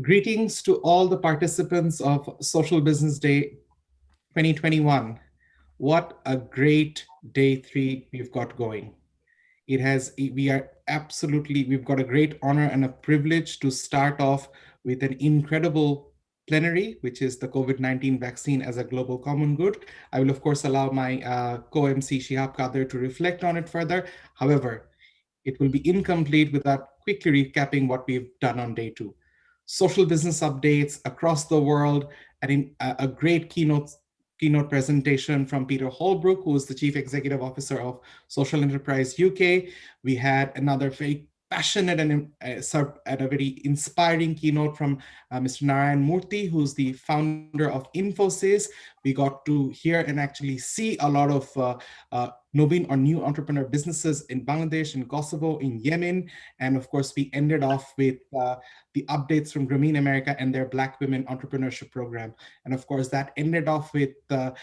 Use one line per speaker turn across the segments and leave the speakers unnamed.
Greetings to all the participants of Social Business Day 2021. What a great day three we've got going. We've got a great honor and a privilege to start off with an incredible plenary, which is the COVID-19 vaccine as a global common good. I will, of course, allow my co-MC Shihab Kadir to reflect on it further. However, it will be incomplete without quickly recapping what we've done on day two. Social business updates across the world, and a great keynote presentation from Peter Holbrook, who is the Chief Executive Officer of Social Enterprise UK. We had another very passionate and a very inspiring keynote from Mr. Narayan Murthy, who's the founder of Infosys. We got to hear and actually see a lot of Novin or new entrepreneur businesses in Bangladesh, in Kosovo, in Yemen. And of course, we ended off with the updates from Grameen America and their Black Women Entrepreneurship Program. And of course, that ended off with the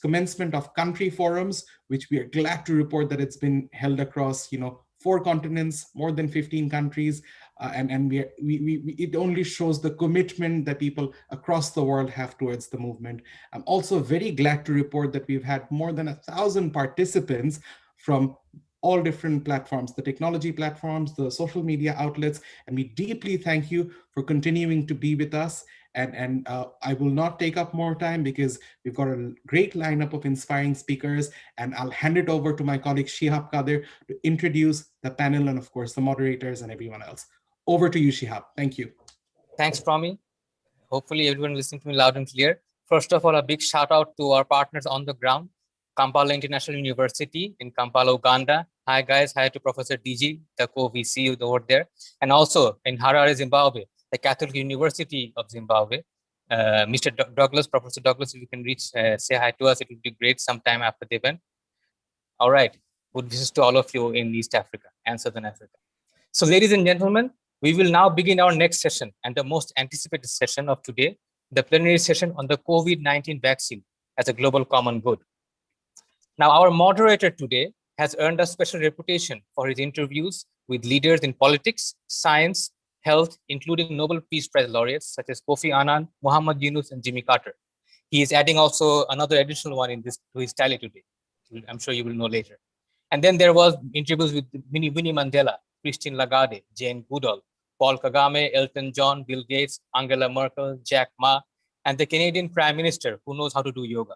commencement of country forums, which we are glad to report that it's been held across, 4 continents, more than 15 countries. And it only shows the commitment that people across the world have towards the movement. I'm also very glad to report that we've had more than 1,000 participants from all different platforms, the technology platforms, the social media outlets, and we deeply thank you for continuing to be with us. And I will not take up more time because we've got a great lineup of inspiring speakers, and I'll hand it over to my colleague Shihab Kadir to introduce the panel and of course the moderators and everyone else. Over to you, Shihab. Thank you.
Thanks, Promi. Hopefully everyone listening to me loud and clear. First of all, a big shout out to our partners on the ground, Kampala International University in Kampala, Uganda. Hi guys, hi to Professor DG, the co-VC over there. And also in Harare, Zimbabwe, the Catholic University of Zimbabwe. Mr. Douglas, Professor Douglas, if you can reach, say hi to us, it would be great sometime after the event. All right, good wishes to all of you in East Africa and Southern Africa. So ladies and gentlemen, we will now begin our next session and the most anticipated session of today, the plenary session on the COVID-19 vaccine as a global common good. Now, our moderator today has earned a special reputation for his interviews with leaders in politics, science, health, including Nobel Peace Prize laureates such as Kofi Annan, Muhammad Yunus, and Jimmy Carter. He is adding also another additional one to his tally today. I'm sure you will know later. And then there was interviews with Winnie Mandela, Christine Lagarde, Jane Goodall, Paul Kagame, Elton John, Bill Gates, Angela Merkel, Jack Ma, and the Canadian Prime Minister who knows how to do yoga.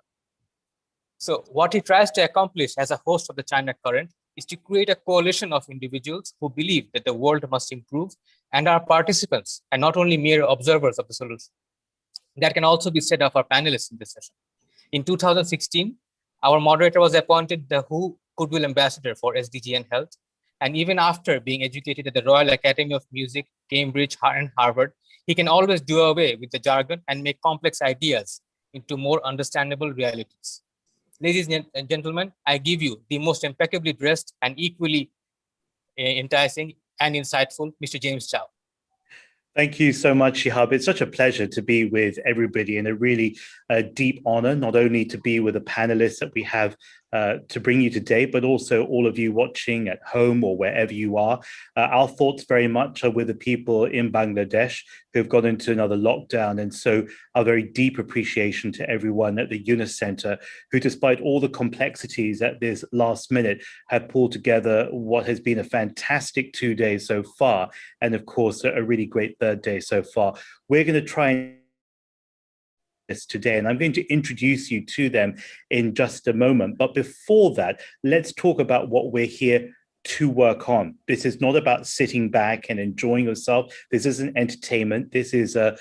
So what he tries to accomplish as a host of the China Current is to create a coalition of individuals who believe that the world must improve and are participants and not only mere observers of the solution. That can also be said of our panelists in this session. In 2016, our moderator was appointed the WHO Goodwill Ambassador for SDG and Health. And even after being educated at the Royal Academy of Music, Cambridge, and Harvard, he can always do away with the jargon and make complex ideas into more understandable realities. Ladies and gentlemen, I give you the most impeccably dressed and equally enticing and insightful Mr. James Chow.
Thank you so much, Shihab. It's such a pleasure to be with everybody and a really deep honor, not only to be with the panelists that we have to bring you today, but also all of you watching at home or wherever you are. Our thoughts very much are with the people in Bangladesh who've gone into another lockdown. And so our very deep appreciation to everyone at the Yunus Center, who despite all the complexities at this last minute, have pulled together what has been a fantastic 2 days so far. And of course, a really great third day so far. We're going to try and today, and I'm going to introduce you to them in just a moment. But before that, let's talk about what we're here to work on. This is not about sitting back and enjoying yourself. This isn't entertainment. This is a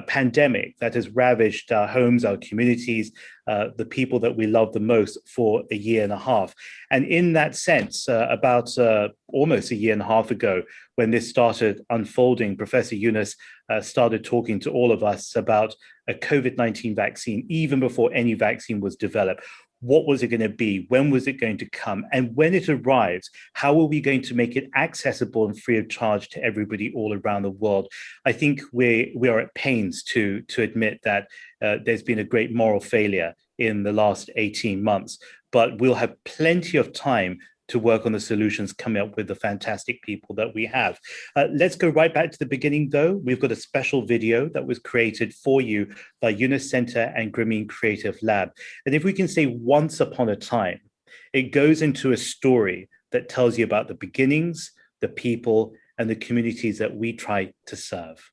pandemic that has ravaged our homes, our communities, the people that we love the most for a year and a half. And in that sense, about almost a year and a half ago, when this started unfolding, Professor Yunus started talking to all of us about a COVID-19 vaccine, even before any vaccine was developed. What was it going to be? When was it going to come? And when it arrives, how are we going to make it accessible and free of charge to everybody all around the world? I think we are at pains to admit that there's been a great moral failure in the last 18 months, but we'll have plenty of time to work on the solutions, coming up with the fantastic people that we have. Let's go right back to the beginning, though. We've got a special video that was created for you by Yunus Center and Grameen Creative Lab. And if we can say once upon a time, it goes into a story that tells you about the beginnings, the people, and the communities that we try to serve.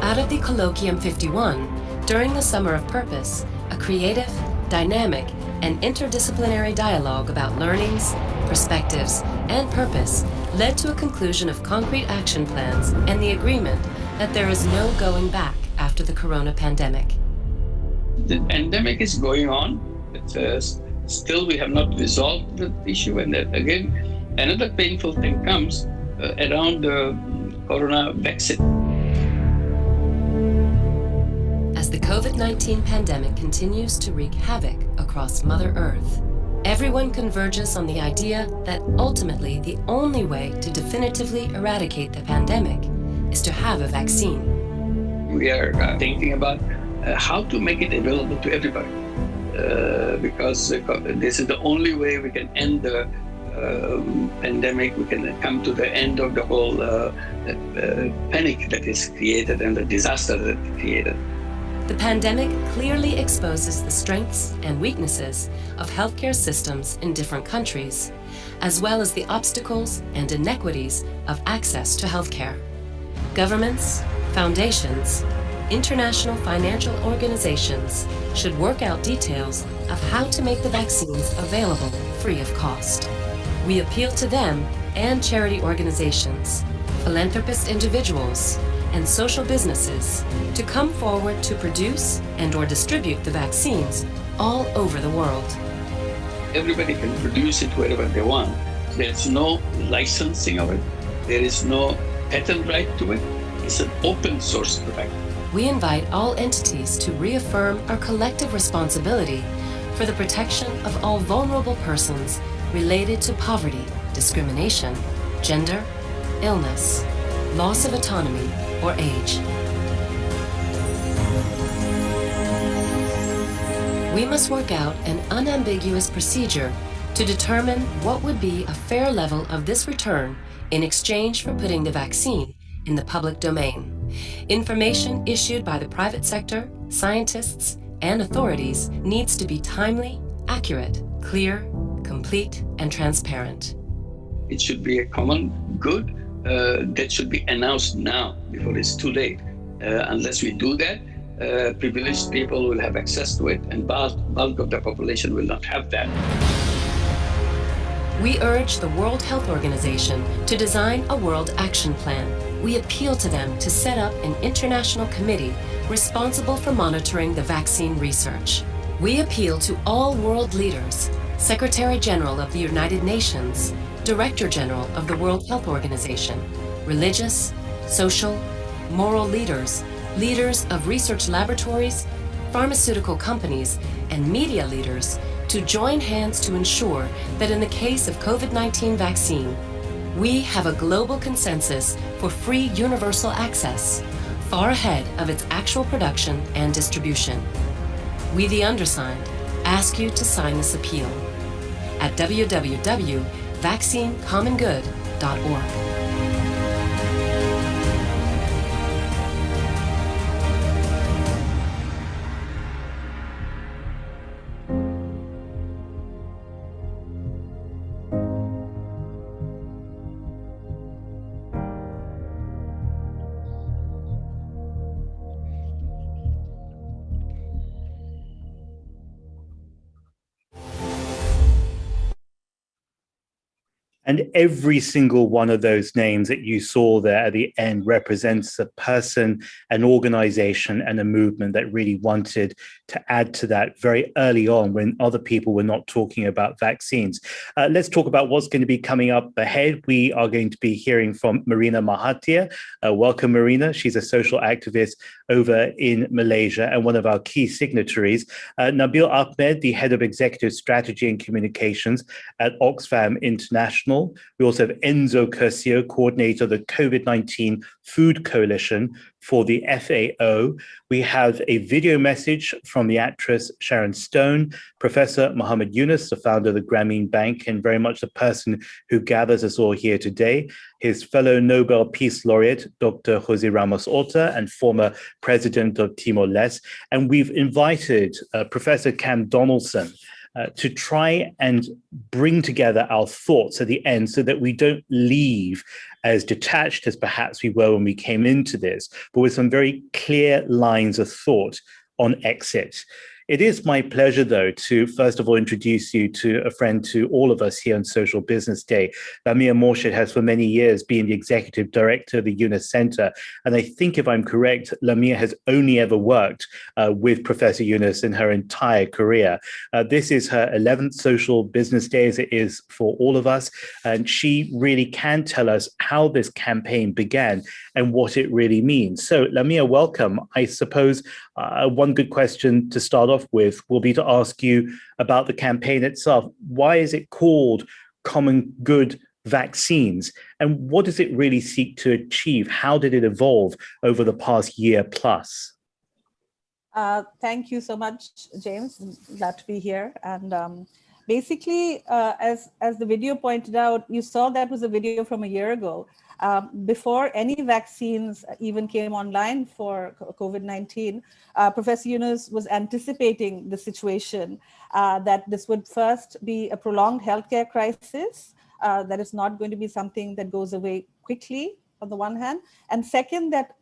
Out of the Colloquium 51, during the Summer of Purpose, a creative, dynamic, and interdisciplinary dialogue about learnings, perspectives, and purpose led to a conclusion of concrete action plans and the agreement that there is no going back after the corona pandemic.
The pandemic is going on, but still we have not resolved the issue. And that, again, another painful thing comes around the corona vaccine.
As the COVID-19 pandemic continues to wreak havoc across Mother Earth, everyone converges on the idea that ultimately the only way to definitively eradicate the pandemic is to have a vaccine.
We are thinking about how to make it available to everybody, because this is the only way we can end the pandemic. We can come to the end of the whole panic that is created and the disaster that is created.
The pandemic clearly exposes the strengths and weaknesses of healthcare systems in different countries, as well as the obstacles and inequities of access to healthcare. Governments, foundations, international financial organizations should work out details of how to make the vaccines available free of cost. We appeal to them and charity organizations, philanthropist individuals, and social businesses to come forward to produce and/or distribute the vaccines all over the world.
Everybody can produce it wherever they want. There's no licensing of it. There is no patent right to it. It's an open source product.
We invite all entities to reaffirm our collective responsibility for the protection of all vulnerable persons related to poverty, discrimination, gender, illness, loss of autonomy, or age. We must work out an unambiguous procedure to determine what would be a fair level of this return in exchange for putting the vaccine in the public domain. Information issued by the private sector, scientists, and authorities needs to be timely, accurate, clear, complete, and transparent.
It should be a common good that should be announced now before it's too late. Unless we do that, privileged people will have access to it, and bulk of the population will not have that.
We urge the World Health Organization to design a world action plan. We appeal to them to set up an international committee responsible for monitoring the vaccine research. We appeal to all world leaders, Secretary General of the United Nations, Director General of the World Health Organization, religious, social, moral leaders, leaders of research laboratories, pharmaceutical companies, and media leaders to join hands to ensure that in the case of COVID-19 vaccine, we have a global consensus for free universal access, far ahead of its actual production and distribution. We, the undersigned, ask you to sign this appeal at www.vaccinecommongood.org.
And every single one of those names that you saw there at the end represents a person, an organization, and a movement that really wanted to add to that very early on when other people were not talking about vaccines. Let's talk about what's going to be coming up ahead. We are going to be hearing from Marina Mahathir. Welcome, Marina. She's a social activist over in Malaysia and one of our key signatories. Nabil Ahmed, the head of executive strategy and communications at Oxfam International. National. We also have Enzo Curcio, coordinator of the COVID-19 Food Coalition for the FAO. We have a video message from the actress Sharon Stone, Professor Muhammad Yunus, the founder of the Grameen Bank, and very much the person who gathers us all here today, his fellow Nobel Peace Laureate, Dr. Jose Ramos Horta, and former president of Timor-Leste. And we've invited Professor Cam Donaldson to try and bring together our thoughts at the end so that we don't leave as detached as perhaps we were when we came into this, but with some very clear lines of thought on exit. It is my pleasure, though, to first of all introduce you to a friend to all of us here on Social Business Day. Lamia Morshid has for many years been the executive director of the Yunus Center. And I think if I'm correct, Lamia has only ever worked with Professor Yunus in her entire career. This is her 11th Social Business Day, as it is for all of us. And she really can tell us how this campaign began and what it really means. So Lamia, welcome. I suppose one good question to start off with will be to ask you about the campaign itself. Why is it called Common Good Vaccines? And what does it really seek to achieve? How did it evolve over the past year plus?
Thank you so much, James. Glad to be here. And basically, as the video pointed out, you saw that was a video from a year ago. Before any vaccines even came online for COVID-19, Professor Yunus was anticipating the situation that this would first be a prolonged healthcare crisis, that it's not going to be something that goes away quickly, on the one hand, and second, that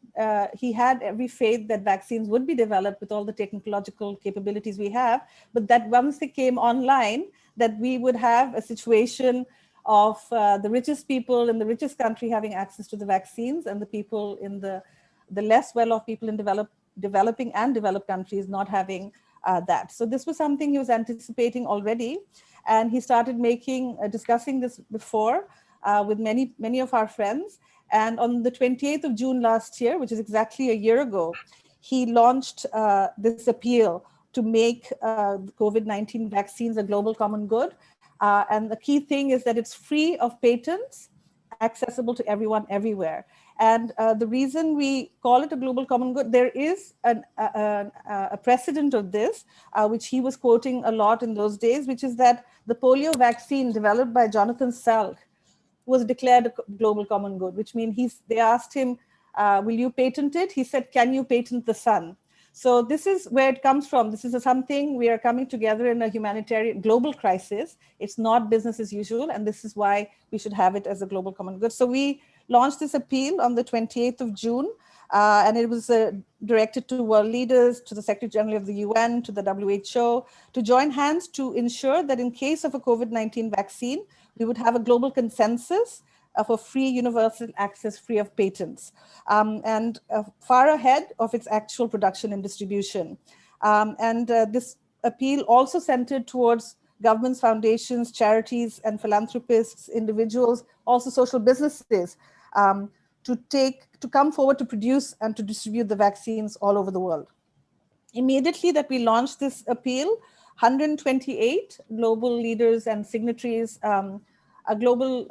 he had every faith that vaccines would be developed with all the technological capabilities we have, but that once they came online, that we would have a situation of the richest people in the richest country having access to the vaccines and the people in the less well-off people in developing and developed countries not having that. So this was something he was anticipating already. And he started discussing this before with many of our friends. And on the 28th of June last year, which is exactly a year ago, he launched this appeal to make COVID-19 vaccines a global common good. And the key thing is that it's free of patents, accessible to everyone, everywhere. And the reason we call it a global common good, there is a precedent of this, which he was quoting a lot in those days, which is that the polio vaccine developed by Jonathan Salk was declared a global common good, which means they asked him, will you patent it? He said, can you patent the sun? So this is where it comes from. This is something we are coming together in a humanitarian global crisis. It's not business as usual. And this is why we should have it as a global common good. So we launched this appeal on the 28th of June. And it was directed to world leaders, to the Secretary General of the UN, to the WHO, to join hands to ensure that in case of a COVID-19 vaccine, we would have a global consensus for free universal access, free of patents, and far ahead of its actual production and distribution. This appeal also centered towards governments, foundations, charities, and philanthropists, individuals, also social businesses, to come forward to produce and to distribute the vaccines all over the world. Immediately that we launched this appeal, 128 global leaders and signatories, global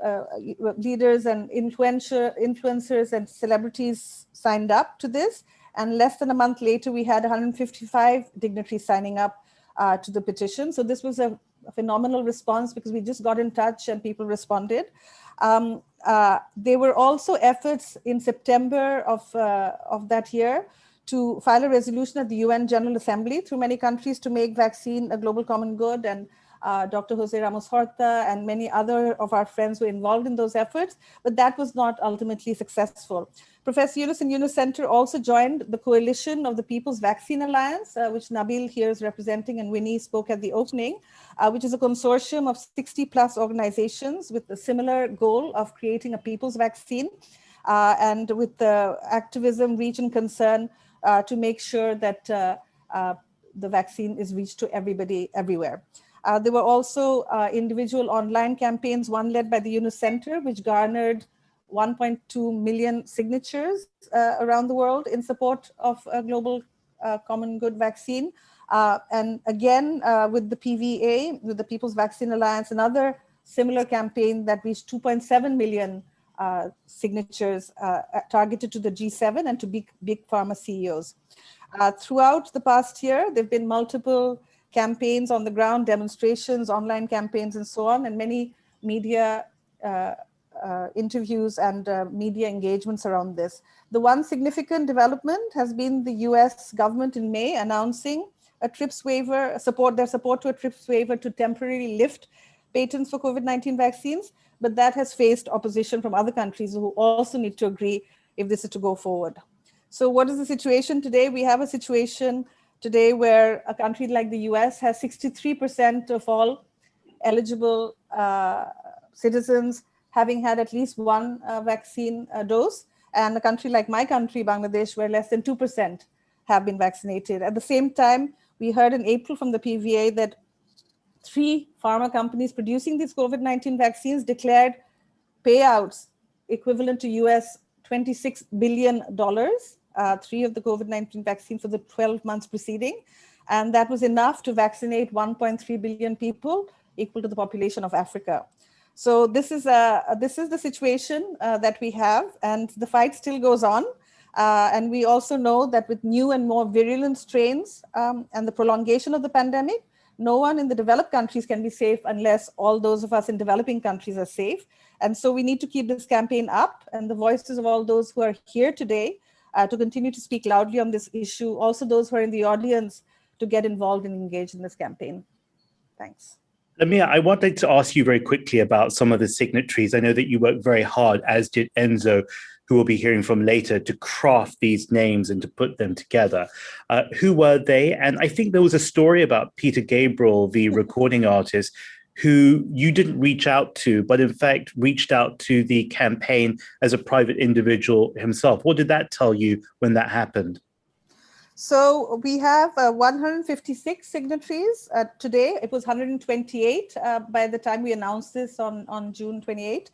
leaders and influencers and celebrities signed up to this. And less than a month later, we had 155 dignitaries signing up to the petition. So this was a phenomenal response because we just got in touch and people responded. There were also efforts in September of that year to file a resolution at the UN General Assembly through many countries to make vaccine a global common good. And Dr. Jose Ramos Horta and many other of our friends were involved in those efforts, but that was not ultimately successful. Professor Yunus and Yunus Center also joined the coalition of the People's Vaccine Alliance, which Nabil here is representing and Winnie spoke at the opening, which is a consortium of 60 plus organizations with a similar goal of creating a people's vaccine and with the activism, reach and concern to make sure that the vaccine is reached to everybody everywhere. There were also individual online campaigns, one led by the Yunus Center, which garnered 1.2 million signatures around the world in support of a global common good vaccine. And again, with the PVA, with the People's Vaccine Alliance and other similar campaign that reached 2.7 million signatures targeted to the G7 and to big pharma CEOs. Throughout the past year, there have been multiple campaigns on the ground, demonstrations, online campaigns, and so on, and many media interviews and media engagements around this. The one significant development has been the US government in May announcing a TRIPS waiver, their support to a TRIPS waiver to temporarily lift patents for COVID-19 vaccines, but that has faced opposition from other countries who also need to agree if this is to go forward. So what is the situation today? We have a situation today where a country like the US has 63% of all eligible citizens having had at least one vaccine dose, and a country like my country, Bangladesh, where less than 2% have been vaccinated. At the same time, we heard in April from the PVA that 3 pharma companies producing these COVID-19 vaccines declared payouts equivalent to US $26 billion, 3 of the COVID-19 vaccines for the 12 months preceding. And that was enough to vaccinate 1.3 billion people, equal to the population of Africa. So this is the situation that we have, and the fight still goes on. And we also know that with new and more virulent strains and the prolongation of the pandemic, no one in the developed countries can be safe unless all those of us in developing countries are safe. And so we need to keep this campaign up, and the voices of all those who are here today to continue to speak loudly on this issue. Also those who are in the audience to get involved and engaged in this campaign. Thanks.
Lamia, I wanted to ask you very quickly about some of the signatories. I know that you worked very hard, as did Enzo, who we'll be hearing from later, to craft these names and to put them together. Who were they? And I think there was a story about Peter Gabriel, the recording artist, who you didn't reach out to, but in fact reached out to the campaign as a private individual himself. What did that tell you when that happened?
So we have 156 signatories today. It was 128 by the time we announced this on June 28.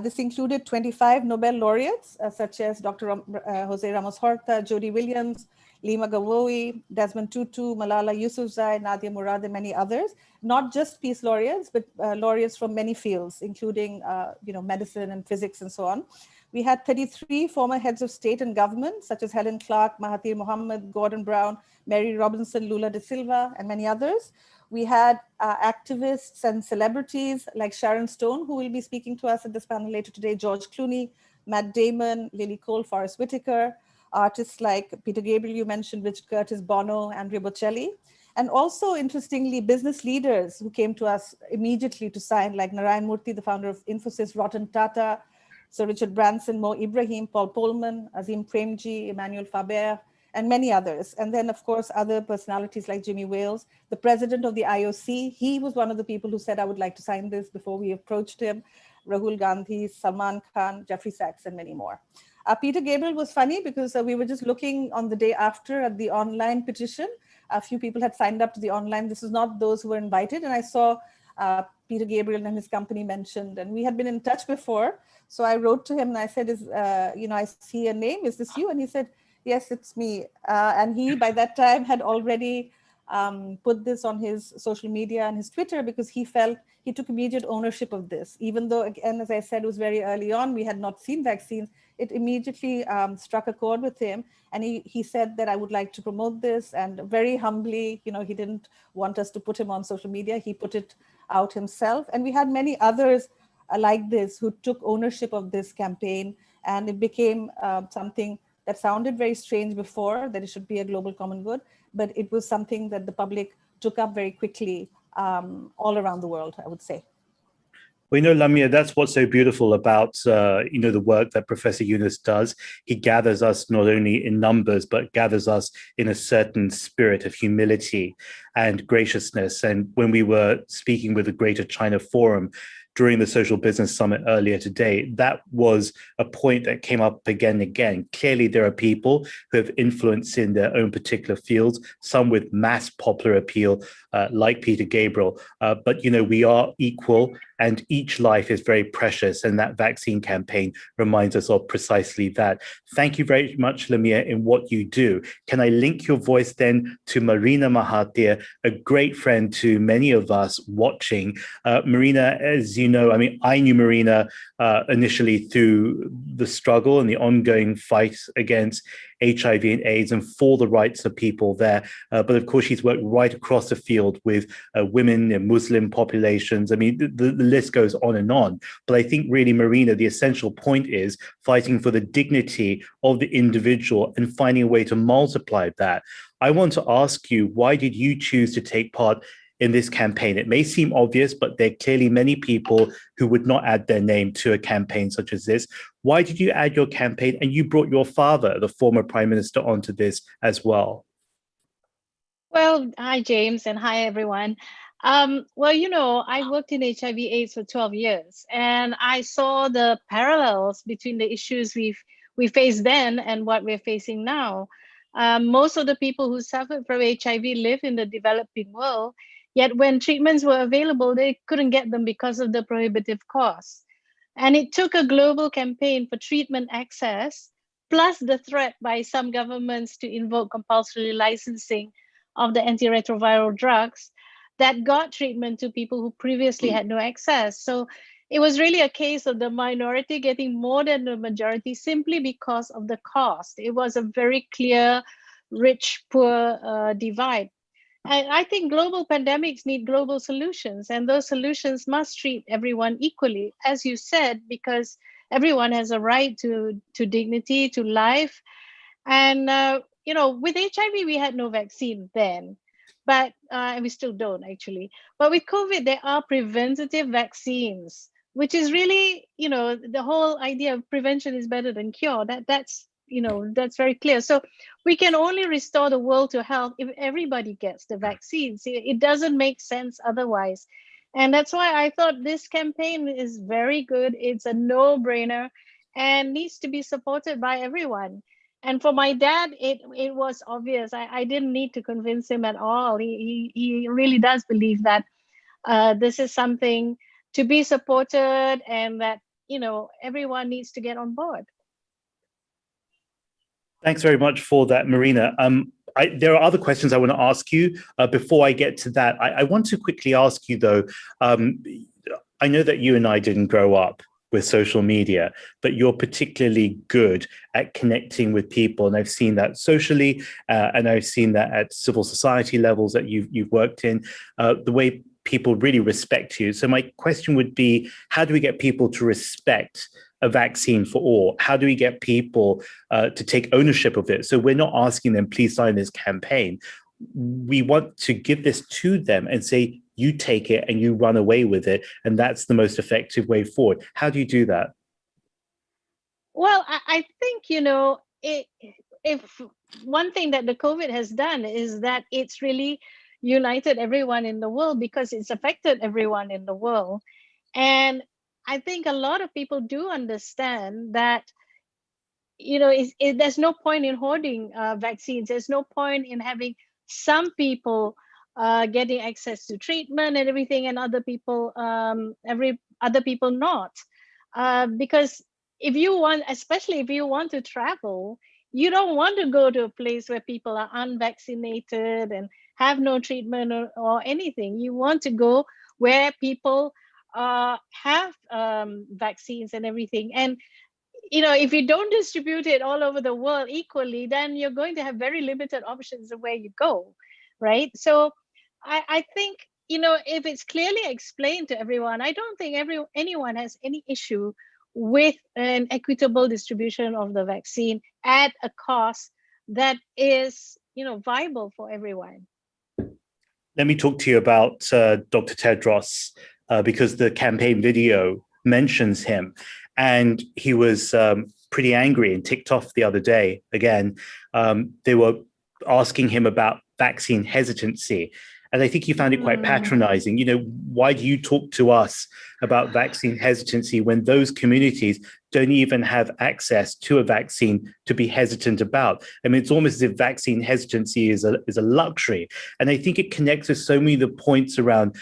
This included 25 Nobel laureates, such as Dr. Jose Ramos Horta, Jody Williams, Lima Gawowi, Desmond Tutu, Malala Yousafzai, Nadia Murad, and many others. Not just peace laureates, but laureates from many fields, including medicine and physics and so on. We had 33 former heads of state and government, such as Helen Clark, Mahathir Mohamad, Gordon Brown, Mary Robinson, Lula da Silva, and many others. We had activists and celebrities like Sharon Stone, who will be speaking to us at this panel later today, George Clooney, Matt Damon, Lily Cole, Forrest Whitaker, artists like Peter Gabriel, you mentioned, Rich Curtis, Bono, Andrea Bocelli. And also, interestingly, business leaders who came to us immediately to sign, like Narayan Murthy, the founder of Infosys, Ratan Tata, Sir Richard Branson, Mo Ibrahim, Paul Polman, Azim Premji, Emmanuel Faber, and many others. And then, of course, other personalities like Jimmy Wales, the president of the IOC. He was one of the people who said, I would like to sign this before we approached him. Rahul Gandhi, Salman Khan, Jeffrey Sachs, and many more. Peter Gabriel was funny because we were just looking on the day after at the online petition. A few people had signed up to the online. This is not those who were invited. And I saw Peter Gabriel and his company mentioned, and we had been in touch before. So I wrote to him and I said, I see a name, is this you? And he said, yes, it's me. And he, by that time, had already put this on his social media and his Twitter because he felt he took immediate ownership of this. Even though, again, as I said, it was very early on, we had not seen vaccines, it immediately struck a chord with him. And he said that I would like to promote this. And very humbly, he didn't want us to put him on social media. He put it out himself. And we had many others like this who took ownership of this campaign, and it became something that sounded very strange before, that it should be a global common good, but it was something that the public took up very quickly all around the world, I would say.
Well, Lamia, that's what's so beautiful about, the work that Professor Yunus does. He gathers us not only in numbers, but gathers us in a certain spirit of humility and graciousness. And when we were speaking with the Greater China Forum during the Social Business Summit earlier today, that was a point that came up again and again. Clearly, there are people who have influence in their own particular fields, some with mass popular appeal, like Peter Gabriel. But, we are equal and each life is very precious. And that vaccine campaign reminds us of precisely that. Thank you very much, Lamia, in what you do. Can I link your voice then to Marina Mahathir, a great friend to many of us watching? Marina, as you know, I knew Marina initially through the struggle and the ongoing fight against HIV and AIDS and for the rights of people there. But of course, she's worked right across the field with women and Muslim populations. The list goes on and on. But I think really, Marina, the essential point is fighting for the dignity of the individual and finding a way to multiply that. I want to ask you, why did you choose to take part in this campaign? It may seem obvious, but there are clearly many people who would not add their name to a campaign such as this. Why did you add your campaign? And you brought your father, the former Prime Minister, onto this as well.
Well, hi, James, and hi, everyone. I worked in HIV/AIDS for 12 years, and I saw the parallels between the issues we faced then and what we're facing now. Most of the people who suffered from HIV live in the developing world, yet when treatments were available, they couldn't get them because of the prohibitive costs. And it took a global campaign for treatment access, plus the threat by some governments to invoke compulsory licensing of the antiretroviral drugs that got treatment to people who previously had no access. So it was really a case of the minority getting more than the majority simply because of the cost. It was a very clear rich-poor divide. And I think global pandemics need global solutions, and those solutions must treat everyone equally, as you said, because everyone has a right to dignity, to life. And, with HIV, we had no vaccine then, but we still don't actually. But with COVID, there are preventative vaccines, which is really, the whole idea of prevention is better than cure. That's very clear. So we can only restore the world to health if everybody gets the vaccines. It doesn't make sense otherwise. And that's why I thought this campaign is very good. It's a no-brainer and needs to be supported by everyone. And for my dad, it was obvious. I didn't need to convince him at all. He really does believe that this is something to be supported and that, everyone needs to get on board.
Thanks very much for that, Marina. There are other questions I want to ask you. Before I get to that, I want to quickly ask you, though, I know that you and I didn't grow up with social media, but you're particularly good at connecting with people. And I've seen that socially, and I've seen that at civil society levels that you've worked in, the way people really respect you. So my question would be, how do we get people to respect a vaccine for all? How do we get people to take ownership of it? So we're not asking them, please sign this campaign. We want to give this to them and say, you take it and you run away with it. And that's the most effective way forward. How do you do that?
Well, I think, if one thing that the COVID has done is that it's really united everyone in the world because it's affected everyone in the world. And I think a lot of people do understand that, there's no point in hoarding vaccines. There's no point in having some people getting access to treatment and everything, and other people not. Because especially if you want to travel, you don't want to go to a place where people are unvaccinated and have no treatment or anything. You want to go where people have vaccines and everything. And if you don't distribute it all over the world equally, then you're going to have very limited options of where you go, right? So I think, if it's clearly explained to everyone, I don't think anyone has any issue with an equitable distribution of the vaccine at a cost that is, viable for everyone.
Let me talk to you about Dr. Tedros, because the campaign video mentions him. And he was pretty angry and ticked off the other day. Again, they were asking him about vaccine hesitancy. And I think he found it quite patronizing. Why do you talk to us about vaccine hesitancy when those communities don't even have access to a vaccine to be hesitant about. I mean, it's almost as if vaccine hesitancy is a luxury. And I think it connects with so many of the points around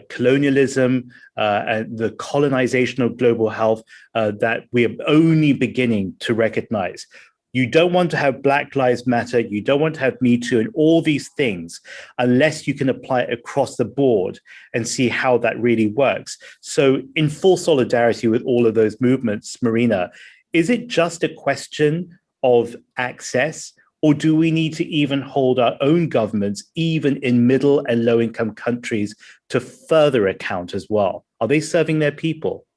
colonialism and the colonization of global health that we are only beginning to recognize. You don't want to have Black Lives Matter, you don't want to have Me Too and all these things unless you can apply it across the board and see how that really works. So in full solidarity with all of those movements, Marina, is it just a question of access, or do we need to even hold our own governments, even in middle and low income countries, to further account as well? Are they serving their people?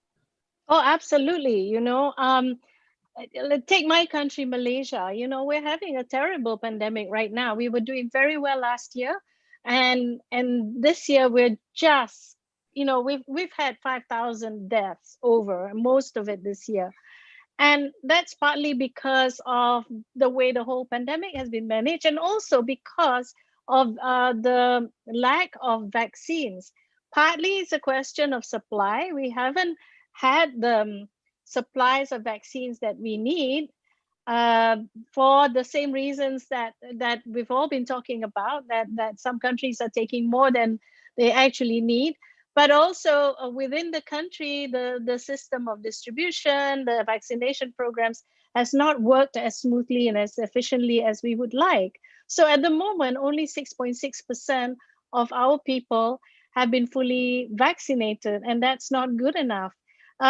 Oh, absolutely. Take my country, Malaysia. We're having a terrible pandemic right now. We were doing very well last year, and this year we're just, we've had 5,000 deaths over, most of it this year. And that's partly because of the way the whole pandemic has been managed, and also because of the lack of vaccines. Partly it's a question of supply. We haven't had the supplies of vaccines that we need for the same reasons that we've all been talking about, that some countries are taking more than they actually need. But also within the country, the system of distribution, the vaccination programs has not worked as smoothly and as efficiently as we would like. So at the moment, only 6.6% of our people have been fully vaccinated, and that's not good enough.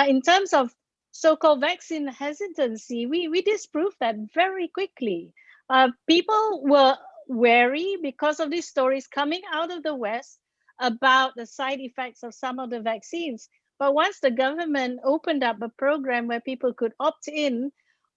In terms of so-called vaccine hesitancy, we disproved that very quickly. People were wary because of these stories coming out of the West about the side effects of some of the vaccines. But once the government opened up a program where people could opt in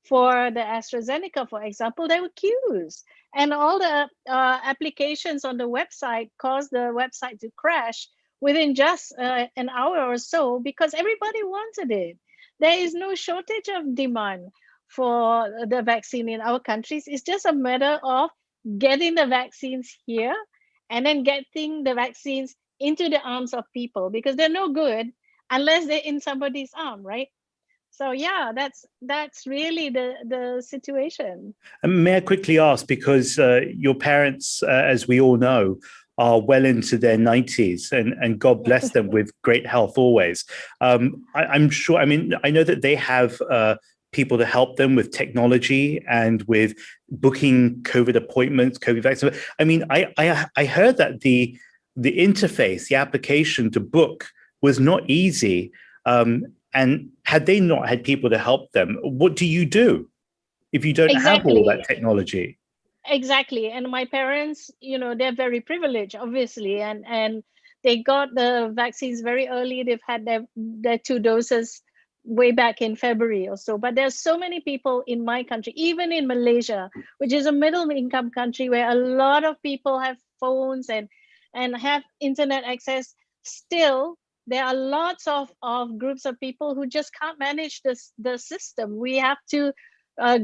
for the AstraZeneca, for example, there were queues. And all the applications on the website caused the website to crash within just an hour or so, because everybody wanted it. There is no shortage of demand for the vaccine in our countries. It's just a matter of getting the vaccines here and then getting the vaccines into the arms of people, because they're no good unless they're in somebody's arm, right? So yeah, that's really the situation.
And may I quickly ask, because your parents, as we all know, are well into their 90s, and God bless them with great health always. I'm sure, I know that they have people to help them with technology and with booking COVID appointments, COVID vaccines. I heard that the interface, the application to book was not easy. And had they not had people to help them, what do you do if you don't have all that technology?
Exactly. And my parents, they're very privileged, obviously, and they got the vaccines very early. They've had their 2 doses way back in February or so. But there's so many people in my country, even in Malaysia, which is a middle income country where a lot of people have phones and have internet access. Still, there are lots of groups of people who just can't manage the system. We have to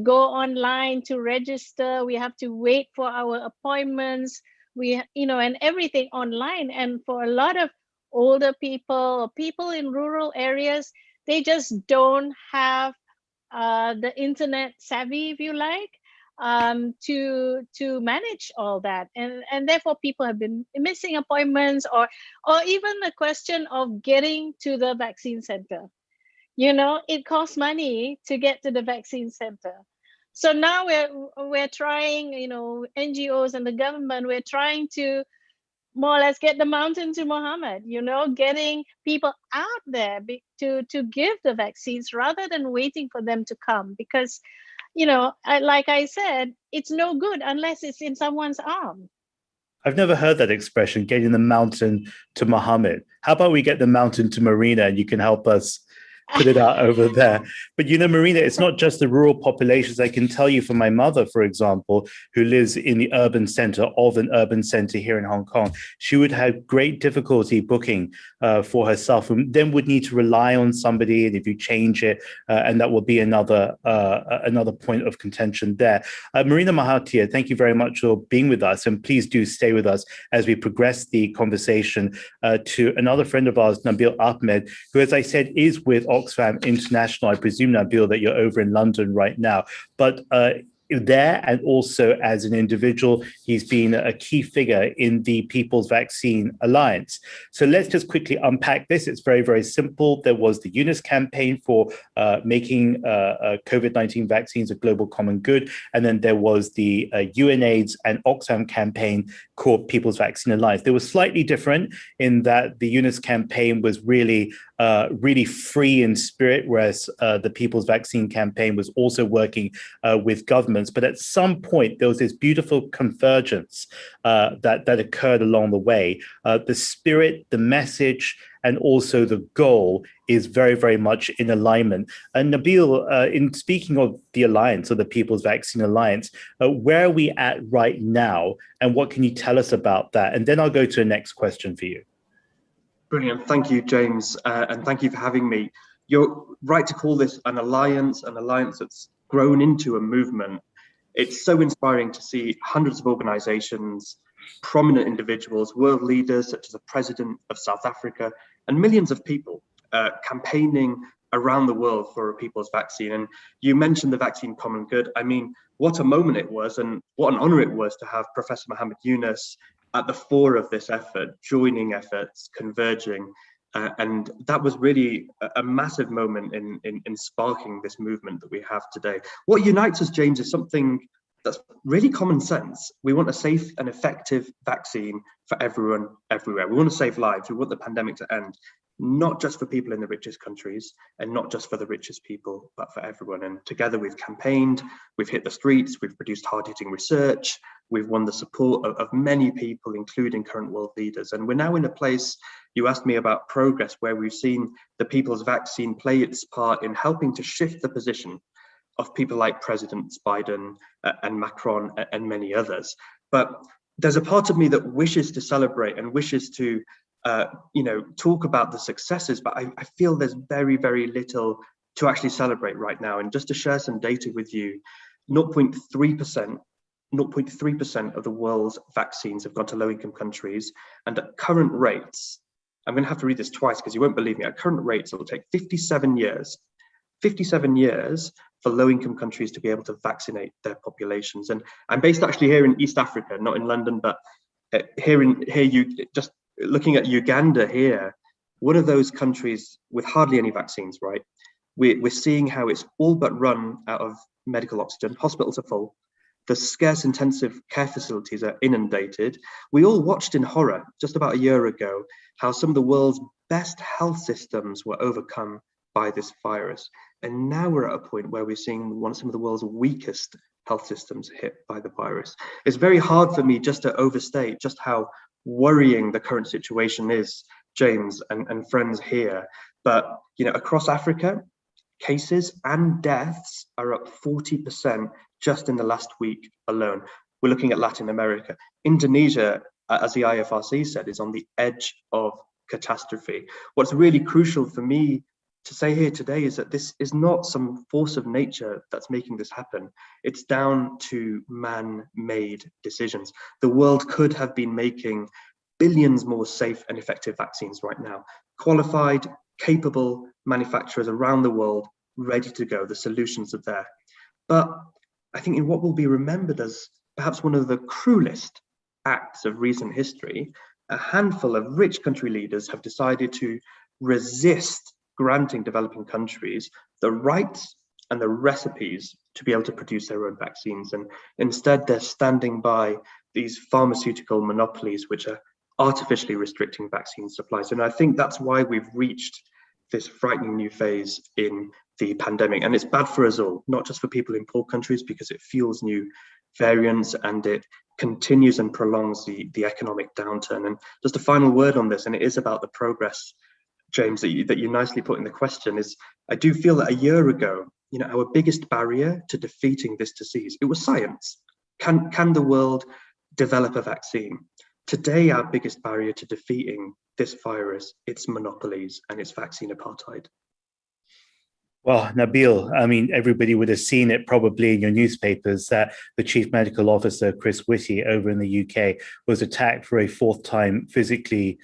go online to register. We have to wait for our appointments. And everything online. And for a lot of older people, people in rural areas, they just don't have the internet savvy, if you like, to manage all that. And therefore, people have been missing appointments, or even the question of getting to the vaccine center. It costs money to get to the vaccine center. So now we're trying, NGOs and the government, we're trying to more or less get the mountain to Muhammad, getting people out there to give the vaccines rather than waiting for them to come. Because, like I said, it's no good unless it's in someone's arm.
I've never heard that expression, getting the mountain to Muhammad. How about we get the mountain to Marina, and you can help us put it out over there. But Marina, it's not just the rural populations. I can tell you from my mother, for example, who lives in the urban center of an urban center here in Hong Kong. She would have great difficulty booking for herself, and then would need to rely on somebody. And if you change it, and that will be another point of contention there. Marina Mahathir, thank you very much for being with us. And please do stay with us as we progress the conversation to another friend of ours, Nabil Ahmed, who, as I said, is with Oxfam International. I presume, Nabil, that you're over in London right now. But there, and also as an individual, he's been a key figure in the People's Vaccine Alliance. So let's just quickly unpack this. It's very, very simple. There was the Yunus campaign for making COVID-19 vaccines a global common good. And then there was the UNAIDS and Oxfam campaign called People's Vaccine Alliance. They were slightly different in that the Yunus campaign was really free in spirit, whereas the People's Vaccine campaign was also working with governments. But at some point, there was this beautiful convergence that occurred along the way. The spirit, the message, and also the goal is very, very much in alignment. And Nabil, in speaking of the alliance, or the People's Vaccine Alliance, where are we at right now, and what can you tell us about that? And then I'll go to the next question for you.
Brilliant. Thank you, James, and thank you for having me. You're right to call this an alliance that's grown into a movement. It's so inspiring to see hundreds of organizations, prominent individuals, world leaders such as the president of South Africa, and millions of people campaigning around the world for a people's vaccine. And you mentioned the vaccine common good. I mean, what a moment it was, and what an honor it was to have Professor Muhammad Yunus at the fore of this effort, joining efforts, converging. And that was really a massive moment in sparking this movement that we have today. What unites us, James, is something that's really common sense. We want a safe and effective vaccine for everyone, everywhere. We want to save lives. We want the pandemic to end, not just for people in the richest countries and not just for the richest people, but for everyone. And together we've campaigned, we've hit the streets, we've produced hard-hitting research, we've won the support of many people, including current world leaders. And we're now in a place, you asked me about progress, where we've seen the people's vaccine play its part in helping to shift the position of people like Presidents Biden and Macron and many others. But there's a part of me that wishes to celebrate and wishes to talk about the successes, but I feel there's very, very little to actually celebrate right now. And just to share some data with you, 0.3% of the world's vaccines have gone to low-income countries, and at current rates, I'm going to have to read this twice because you won't believe me, at current rates, it will take 57 years for low-income countries to be able to vaccinate their populations. And I'm based actually here in East Africa, not in London, but here you just looking at Uganda here, one of those countries with hardly any vaccines, right? We're seeing how it's all but run out of medical oxygen. Hospitals are full. The scarce intensive care facilities are inundated. We all watched in horror just about a year ago how some of the world's best health systems were overcome by this virus. And now we're at a point where we're seeing some of the world's weakest health systems hit by the virus. It's very hard for me just to overstate just how worrying the current situation is, James and friends here. But across Africa, cases and deaths are up 40% just in the last week alone. We're looking at Latin America. Indonesia, as the IFRC said, is on the edge of catastrophe. What's really crucial for me to say here today is that this is not some force of nature that's making this happen. It's down to man-made decisions. The world could have been making billions more safe and effective vaccines right now. Qualified, capable manufacturers around the world, ready to go. The solutions are there. But I think in what will be remembered as perhaps one of the cruelest acts of recent history, a handful of rich country leaders have decided to resist granting developing countries the rights and the recipes to be able to produce their own vaccines. And instead, they're standing by these pharmaceutical monopolies, which are artificially restricting vaccine supplies. And I think that's why we've reached this frightening new phase in the pandemic. And it's bad for us all, not just for people in poor countries, because it fuels new variants and it continues and prolongs the economic downturn. And just a final word on this, and it is about the progress, James, that you nicely put in the question, is I do feel that a year ago, our biggest barrier to defeating this disease, it was science. Can the world develop a vaccine? Today, our biggest barrier to defeating this virus, it's monopolies and it's vaccine apartheid.
Well, Nabil, I mean, everybody would have seen it probably in your newspapers that the Chief Medical Officer, Chris Whitty, over in the UK, was attacked for a fourth time physically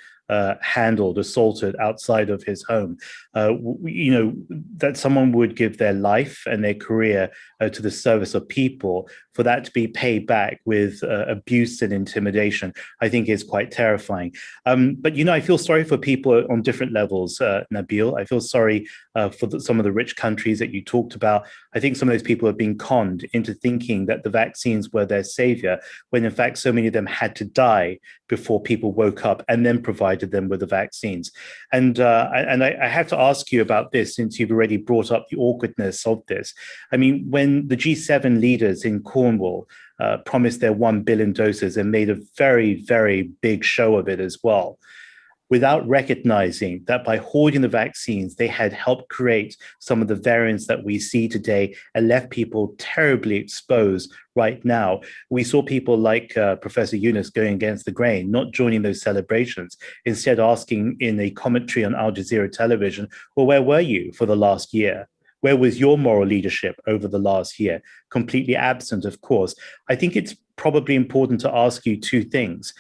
handled, assaulted outside of his home. You know, that someone would give their life and their career to the service of people, for that to be paid back with abuse and intimidation, I think is quite terrifying. But, you know, I feel sorry for people on different levels, Nabil. I feel sorry for some of the rich countries that you talked about. I think some of those people have been conned into thinking that the vaccines were their savior, when in fact so many of them had to die before people woke up and then provided them with the vaccines. And I have to ask you about this, since you've already brought up the awkwardness of this. I mean, when the G7 leaders in Cornwall promised their 1 billion doses and made a very, very big show of it as well, without recognizing that by hoarding the vaccines, they had helped create some of the variants that we see today and left people terribly exposed right now. We saw people like Professor Yunus going against the grain, not joining those celebrations, instead asking in a commentary on Al Jazeera television, well, where were you for the last year? Where was your moral leadership over the last year? Completely absent, of course. I think it's probably important to ask you two things.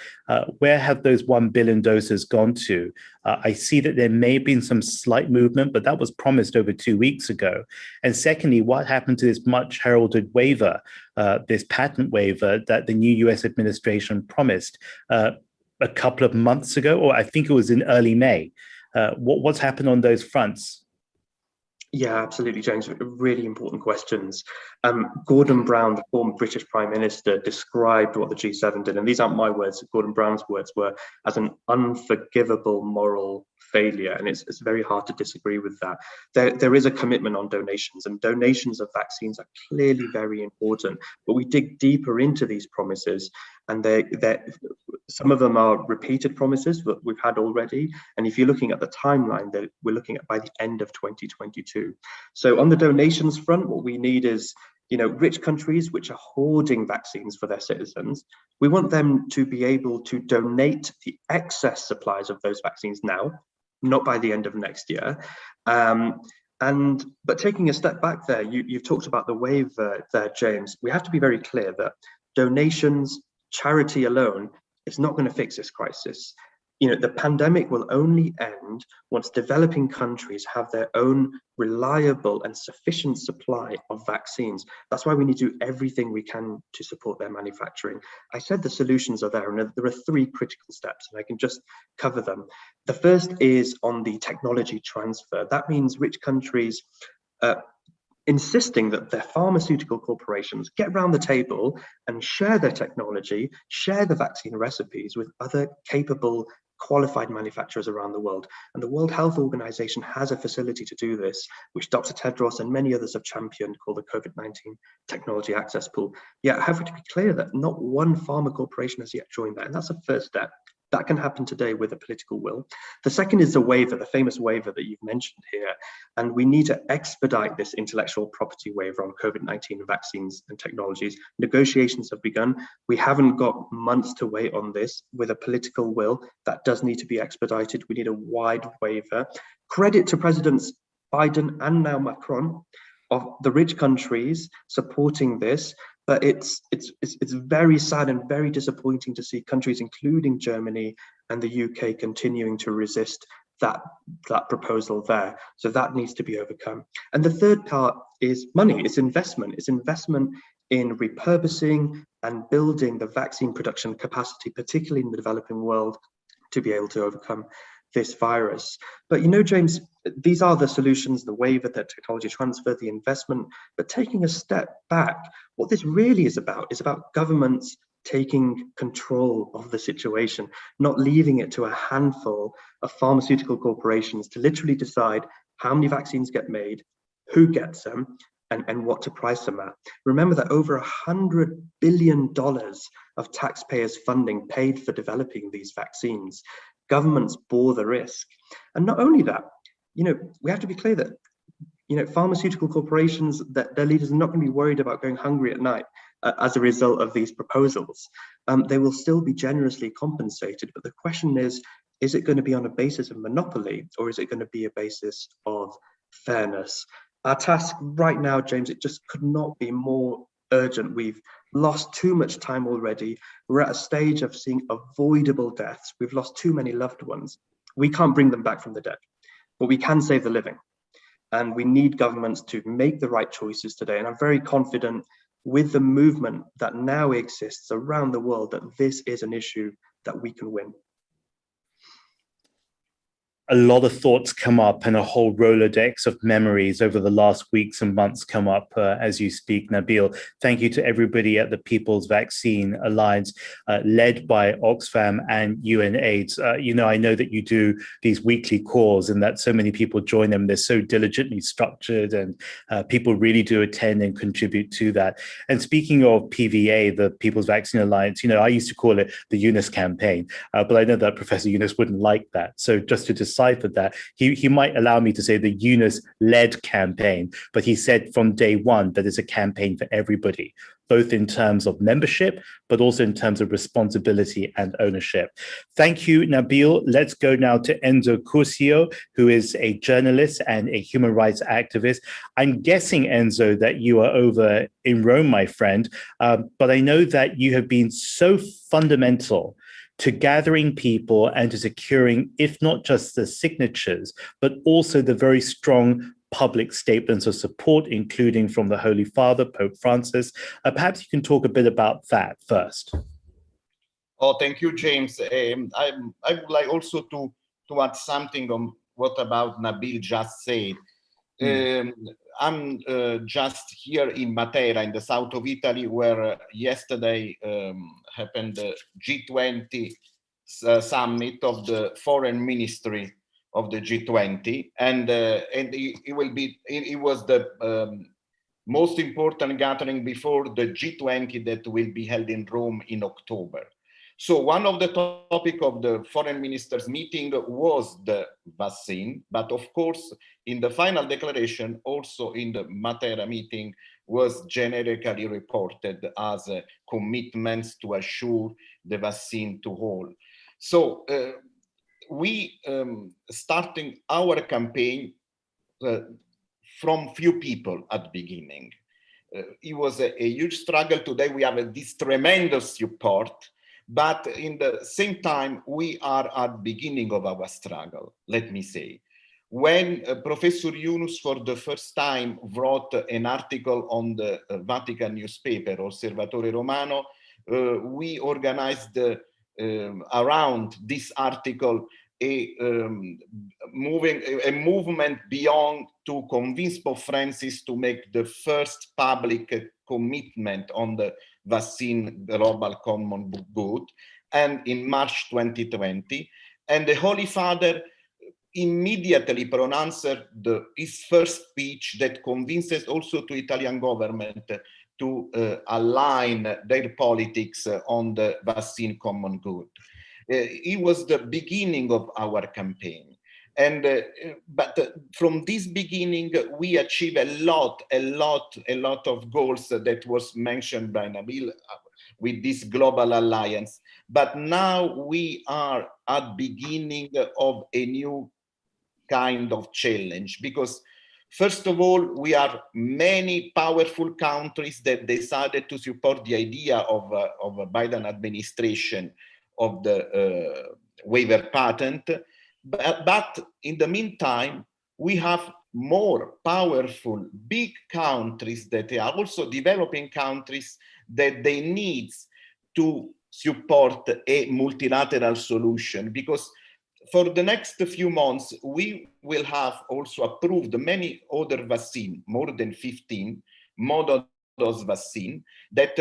Where have those 1 billion doses gone to? I see that there may have been some slight movement, but that was promised over 2 weeks ago. And secondly, what happened to this much heralded waiver, this patent waiver that the new US administration promised a couple of months ago, or I think it was in early May? What's happened on those fronts?
Yeah, absolutely, James. Really important questions. Gordon Brown, the former British Prime Minister, described what the G7 did, and these aren't my words, Gordon Brown's words were, as an unforgivable moral failure, and it's very hard to disagree with that. There is a commitment on donations, and donations of vaccines are clearly very important, but we dig deeper into these promises, and some of them are repeated promises that we've had already, and if you're looking at the timeline that we're looking at by the end of 2022. So on the donations front, what we need is, you know, rich countries which are hoarding vaccines for their citizens, we want them to be able to donate the excess supplies of those vaccines now, not by the end of next year. But taking a step back there, you've talked about the waiver there, James. We have to be very clear that donations, charity alone is not going to fix this crisis. You know, the pandemic will only end once developing countries have their own reliable and sufficient supply of vaccines. That's why we need to do everything we can to support their manufacturing. I said the solutions are there, and there are 3 critical steps, and I can just cover them. The first is on the technology transfer. That means rich countries insisting that their pharmaceutical corporations get around the table and share their technology, share the vaccine recipes with other capable, qualified manufacturers around the world. And the World Health Organization has a facility to do this, which Dr. Tedros and many others have championed, called the COVID-19 Technology Access Pool. Yet, I have to be clear that not one pharma corporation has yet joined that, and that's a first step. That can happen today with a political will. The second is the waiver, the famous waiver that you've mentioned here. And we need to expedite this intellectual property waiver on COVID-19 vaccines and technologies. Negotiations have begun. We haven't got months to wait on this. With a political will, that does need to be expedited. We need a wide waiver. Credit to Presidents Biden and now Macron of the rich countries supporting this. But it's very sad and very disappointing to see countries, including Germany and the UK, continuing to resist that proposal there. So that needs to be overcome. And the third part is money. It's investment. It's investment in repurposing and building the vaccine production capacity, particularly in the developing world, to be able to overcome this virus. But you know, James, these are the solutions, the waiver, the technology transfer, the investment. But taking a step back, what this really is about governments taking control of the situation, not leaving it to a handful of pharmaceutical corporations to literally decide how many vaccines get made, who gets them, and what to price them at. Remember that over $100 billion of taxpayers' funding paid for developing these vaccines. Governments bore the risk. And not only that, you know, we have to be clear that, you know, pharmaceutical corporations, that their leaders are not going to be worried about going hungry at night as a result of these proposals. They will still be generously compensated. But the question is it going to be on a basis of monopoly, or is it going to be a basis of fairness? Our task right now, James, it just could not be more urgent. We've lost too much time already. We're at a stage of seeing avoidable deaths. We've lost too many loved ones. We can't bring them back from the dead, but we can save the living. And we need governments to make the right choices today. And I'm very confident with the movement that now exists around the world that this is an issue that we can win.
A lot of thoughts come up and a whole Rolodex of memories over the last weeks and months come up as you speak, Nabil. Thank you to everybody at the People's Vaccine Alliance, led by Oxfam and UNAIDS. I know that you do these weekly calls and that so many people join them. They're so diligently structured and people really do attend and contribute to that. And speaking of PVA, the People's Vaccine Alliance, I used to call it the Yunus campaign, but I know that Professor Yunus wouldn't like that. So just to decipher that, he might allow me to say the Yunus-led campaign, but he said from day one that it's a campaign for everybody, both in terms of membership, but also in terms of responsibility and ownership. Thank you, Nabil. Let's go now to Enzo Curcio, who is a journalist and a human rights activist. I'm guessing, Enzo, that you are over in Rome, my friend, but I know that you have been so fundamental to gathering people and to securing, if not just the signatures, but also the very strong public statements of support, including from the Holy Father, Pope Francis. Perhaps you can talk a bit about that first.
Oh, thank you, James. I would like also to add something on what about Nabil just said. I'm just here in Matera, in the south of Italy, where yesterday happened the G20 summit of the foreign ministry of the G20, and it was the most important gathering before the G20 that will be held in Rome in October. So one of the topic of the foreign ministers meeting was the vaccine, but of course, in the final declaration, also in the Matera meeting, was generically reported as commitments to assure the vaccine to all. So we starting our campaign from few people at the beginning. It was a huge struggle. Today we have this tremendous support. But in the same time, we are at the beginning of our struggle, let me say. When Professor Yunus for the first time wrote an article on the Vatican newspaper, Osservatore Romano, we organized around this article a movement beyond to convince Pope Francis to make the first public commitment on the vaccine global common good, and in March 2020, and the Holy Father immediately pronounced his first speech that convinces also to Italian government to align their politics on the vaccine common good. It was the beginning of our campaign. And but from this beginning, we achieved a lot of goals that was mentioned by Nabil with this global alliance. But now we are at beginning of a new kind of challenge, because first of all, we are many powerful countries that decided to support the idea of a Biden administration of the waiver patent. But in the meantime, we have more powerful, big countries that are also developing countries that they need to support a multilateral solution, because for the next few months, we will have also approved many other vaccines, more than 15 mono-dose vaccine, that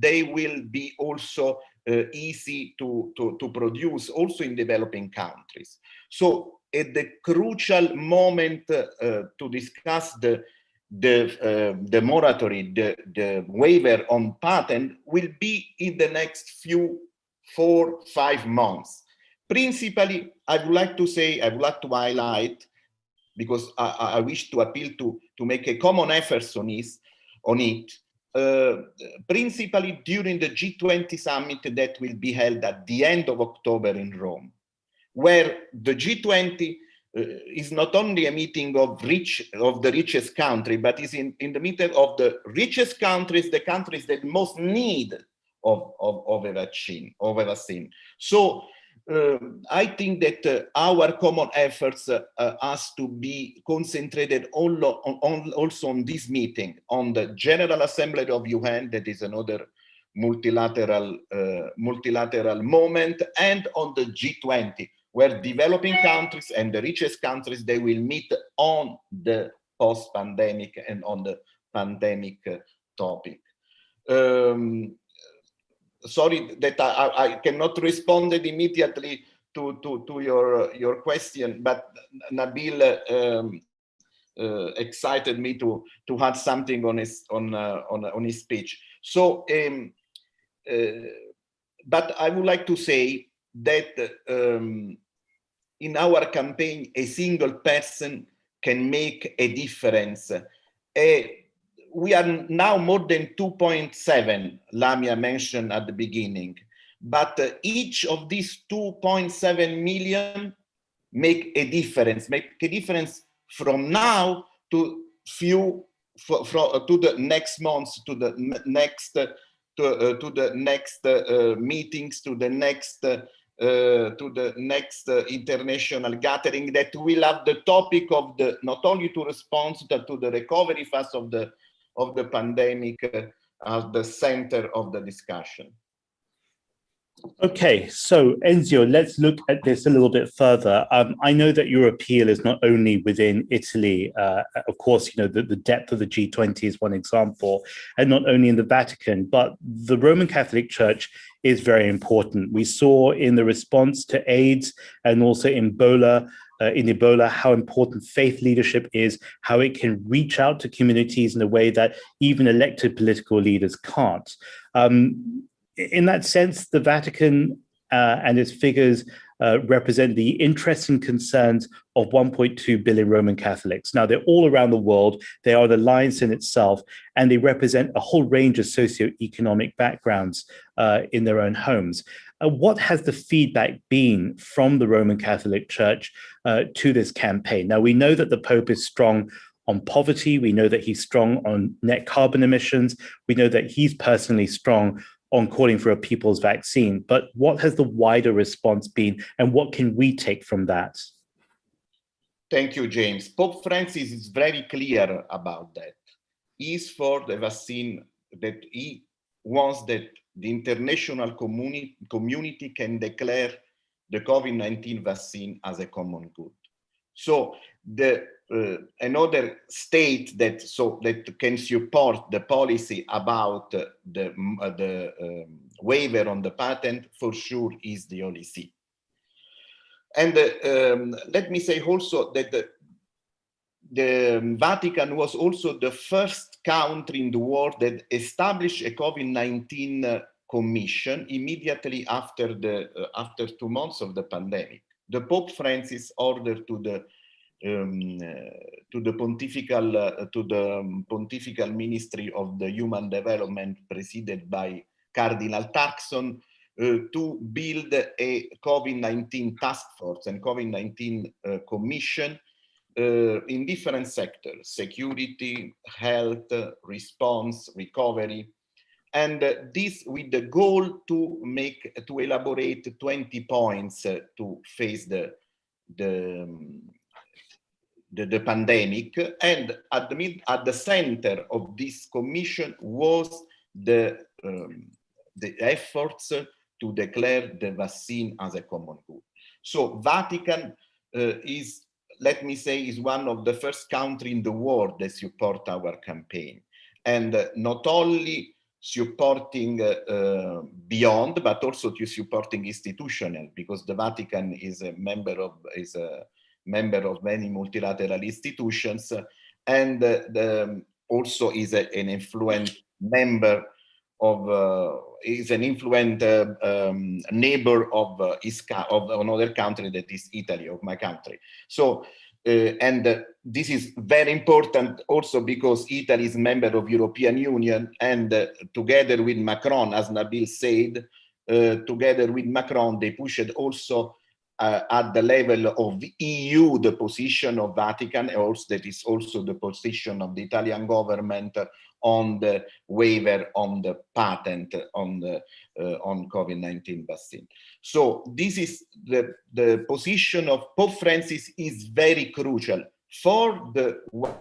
they will be also easy to produce also in developing countries. So at the crucial moment to discuss the moratorium, the waiver on patent will be in the next 4-5 months. Principally, I would like to highlight, because I wish to appeal to make a common effort on it, principally during the G20 summit that will be held at the end of October in Rome, where the G20 is not only a meeting of the richest country, but is in the middle of the richest countries, the countries that most need of a vaccine. So I think that our common efforts has to be concentrated also on this meeting, on the General Assembly of UN, that is another multilateral moment, and on the G20, where developing countries and the richest countries, they will meet on the post-pandemic and on the pandemic topic. Sorry that I cannot respond immediately to your question, but Nabil excited me to add something on his speech. So, but I would like to say that in our campaign, a single person can make a difference. We are now more than 2.7, Lamia mentioned at the beginning, but each of these 2.7 million make a difference from now to to the next months, to the next meetings, to the next international gathering that will have the topic of not only to respond to the recovery phase of the pandemic as the center of the discussion.
Okay, so Enzio, let's look at this a little bit further. I know that your appeal is not only within Italy. Of course, you know, the depth of the G20 is one example, and not only in the Vatican, but the Roman Catholic Church is very important. We saw in the response to AIDS and also in Ebola, how important faith leadership is, how it can reach out to communities in a way that even elected political leaders can't. In that sense, the Vatican and its figures represent the interests and concerns of 1.2 billion Roman Catholics. Now, they're all around the world. They are the alliance in itself, and they represent a whole range of socioeconomic backgrounds in their own homes. What has the feedback been from the Roman Catholic Church to this campaign? Now, we know that the Pope is strong on poverty. We know that he's strong on net carbon emissions. We know that he's personally strong on calling for a people's vaccine. But what has the wider response been, and what can we take from that?
Thank you, James. Pope Francis is very clear about that. He's for the vaccine, that he wants that the international community can declare the COVID-19 vaccine as a common good. So another state that can support the policy about the waiver on the patent for sure is the Holy See. And let me say also that the Vatican was also the first country in the world that established a COVID-19 commission immediately after 2 months of the pandemic. The Pope Francis ordered to the Pontifical Ministry of the Human Development, presided by Cardinal Turkson, to build a COVID-19 task force and COVID-19 commission in different sectors: security, health, response, recovery, and this with the goal to elaborate 20 points to face the pandemic. And at the center of this commission was the efforts to declare the vaccine as a common good. So Vatican is, let me say, is one of the first countries in the world that support our campaign, and not only supporting beyond, but also to supporting institutional, because the Vatican is a member of many multilateral institutions, and also is an influent member of neighbor of another country, that is Italy, of my country. So and this is very important also because Italy is a member of European Union, and together with Macron, as Nabil said, together with Macron, they pushed also at the level of EU, the position of Vatican, also that is also the position of the Italian government on the waiver on the patent on the on COVID-19 vaccine. So this is the position of Pope Francis is very crucial for the 1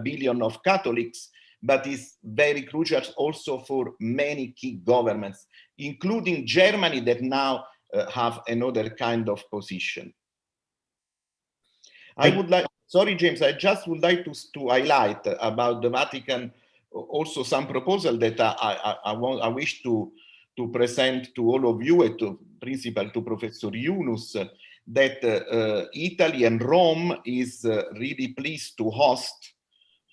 billion of Catholics, but is very crucial also for many key governments, including Germany, that now have another kind of position. I would like, sorry, James, I just would like to highlight about the Vatican also some proposal that I wish to present to all of you and to principal to Professor Yunus, that Italy and Rome is really pleased to host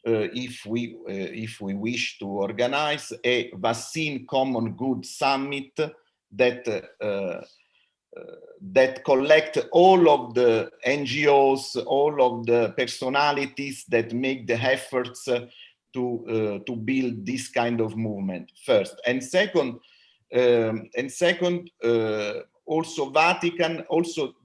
if we wish to organize a vaccine common good summit that collect all of the NGOs, all of the personalities that make the efforts to build this kind of movement first. And second, also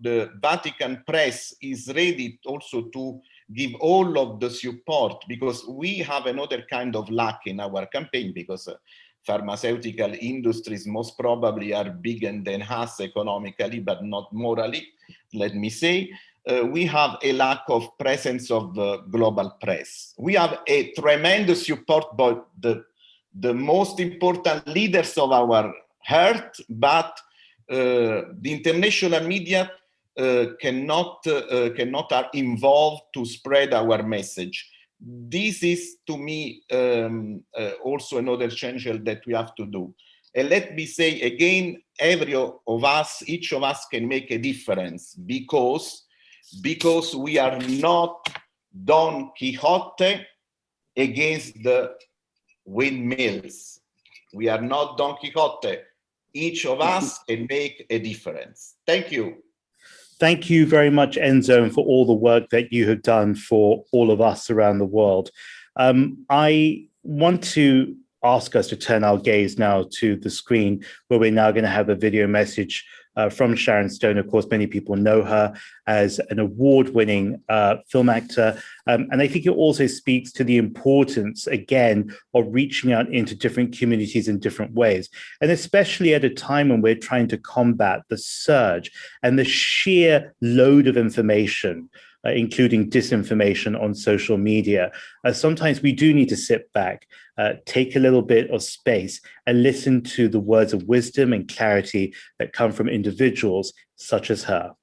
the Vatican press is ready also to give all of the support, because we have another kind of luck in our campaign, because pharmaceutical industries most probably are bigger than us economically, but not morally, let me say. We have a lack of presence of global press. We have a tremendous support by the most important leaders of our heart, but the international media cannot are involved to spread our message. This is, to me, also another change that we have to do. And let me say again, each of us can make a difference, because we are not Don Quixote against the windmills. We are not Don Quixote. Each of us can make a difference. Thank you.
Thank you very much, Enzo, and for all the work that you have done for all of us around the world. I want to ask us to turn our gaze now to the screen, where we're now going to have a video message from Sharon Stone. Of course, many people know her as an award-winning film actor. And I think it also speaks to the importance, again, of reaching out into different communities in different ways. And especially at a time when we're trying to combat the surge and the sheer load of information, including disinformation on social media. Sometimes we do need to sit back, take a little bit of space, and listen to the words of wisdom and clarity that come from individuals such as her.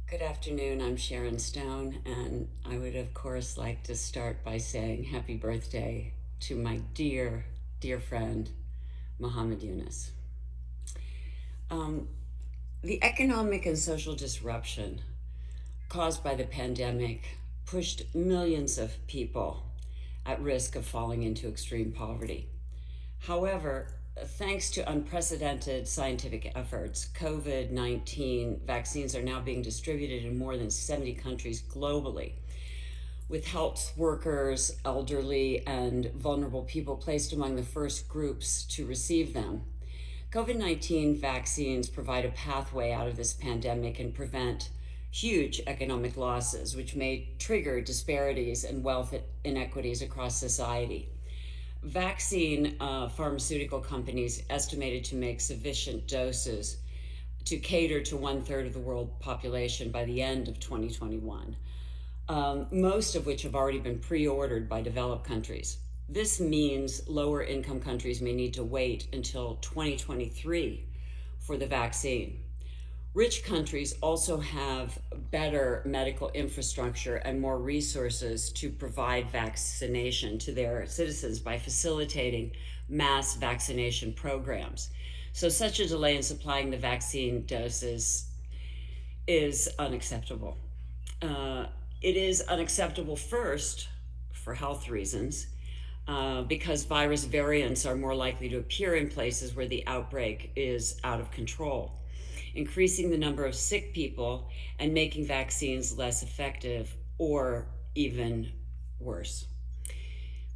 Good afternoon, I'm Sharon Stone, and I would of course like to start by saying happy birthday to my dear, dear friend, Muhammad Yunus. The economic and social disruption caused by the pandemic pushed millions of people at risk of falling into extreme poverty. However, thanks to unprecedented scientific efforts, COVID-19 vaccines are now being distributed in more than 70 countries globally, with health workers, elderly, and vulnerable people placed among the first groups to receive them. COVID-19 vaccines provide a pathway out of this pandemic and prevent huge economic losses, which may trigger disparities and wealth inequities across society. Vaccine pharmaceutical companies estimated to make sufficient doses to cater to 1/3 of the world population by the end of 2021, most of which have already been pre-ordered by developed countries. This means lower income countries may need to wait until 2023 for the vaccine. Rich countries also have better medical infrastructure and more resources to provide vaccination to their citizens by facilitating mass vaccination programs. So such a delay in supplying the vaccine doses is unacceptable. It is unacceptable first for health reasons, because virus variants are more likely to appear in places where the outbreak is out of control, increasing the number of sick people and making vaccines less effective, or even worse.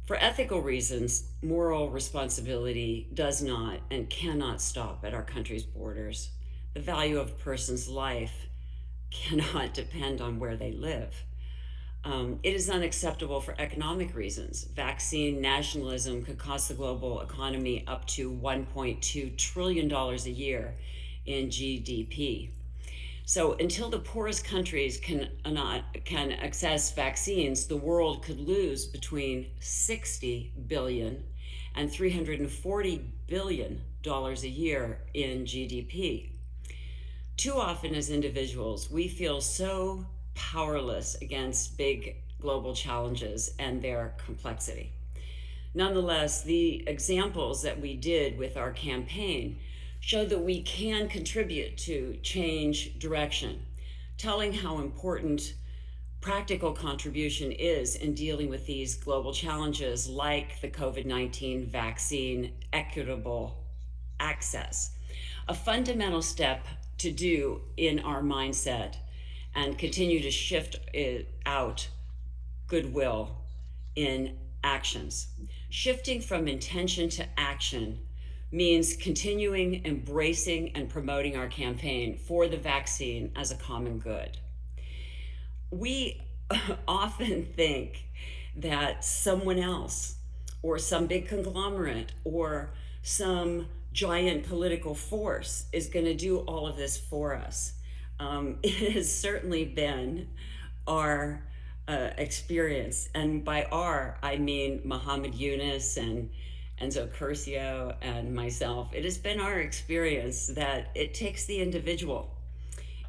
For ethical reasons, moral responsibility does not and cannot stop at our country's borders. The value of a person's life cannot depend on where they live. It is unacceptable for economic reasons. Vaccine nationalism could cost the global economy up to $1.2 trillion a year in GDP. So until the poorest countries can access vaccines, the world could lose between $60 billion and $340 billion a year in GDP. Too often as individuals, we feel so powerless against big global challenges and their complexity. Nonetheless, the examples that we did with our campaign show that we can contribute to change direction, telling how important practical contribution is in dealing with these global challenges like the COVID-19 vaccine equitable access. A fundamental step to do in our mindset and continue to shift it out goodwill in actions. Shifting from intention to action means continuing, embracing, and promoting our campaign for the vaccine as a common good. We often think that someone else or some big conglomerate or some giant political force is going to do all of this for us. It has certainly been our experience, and by our, I mean Muhammad Yunus and Enzo Curcio and myself. It has been our experience that it takes the individual,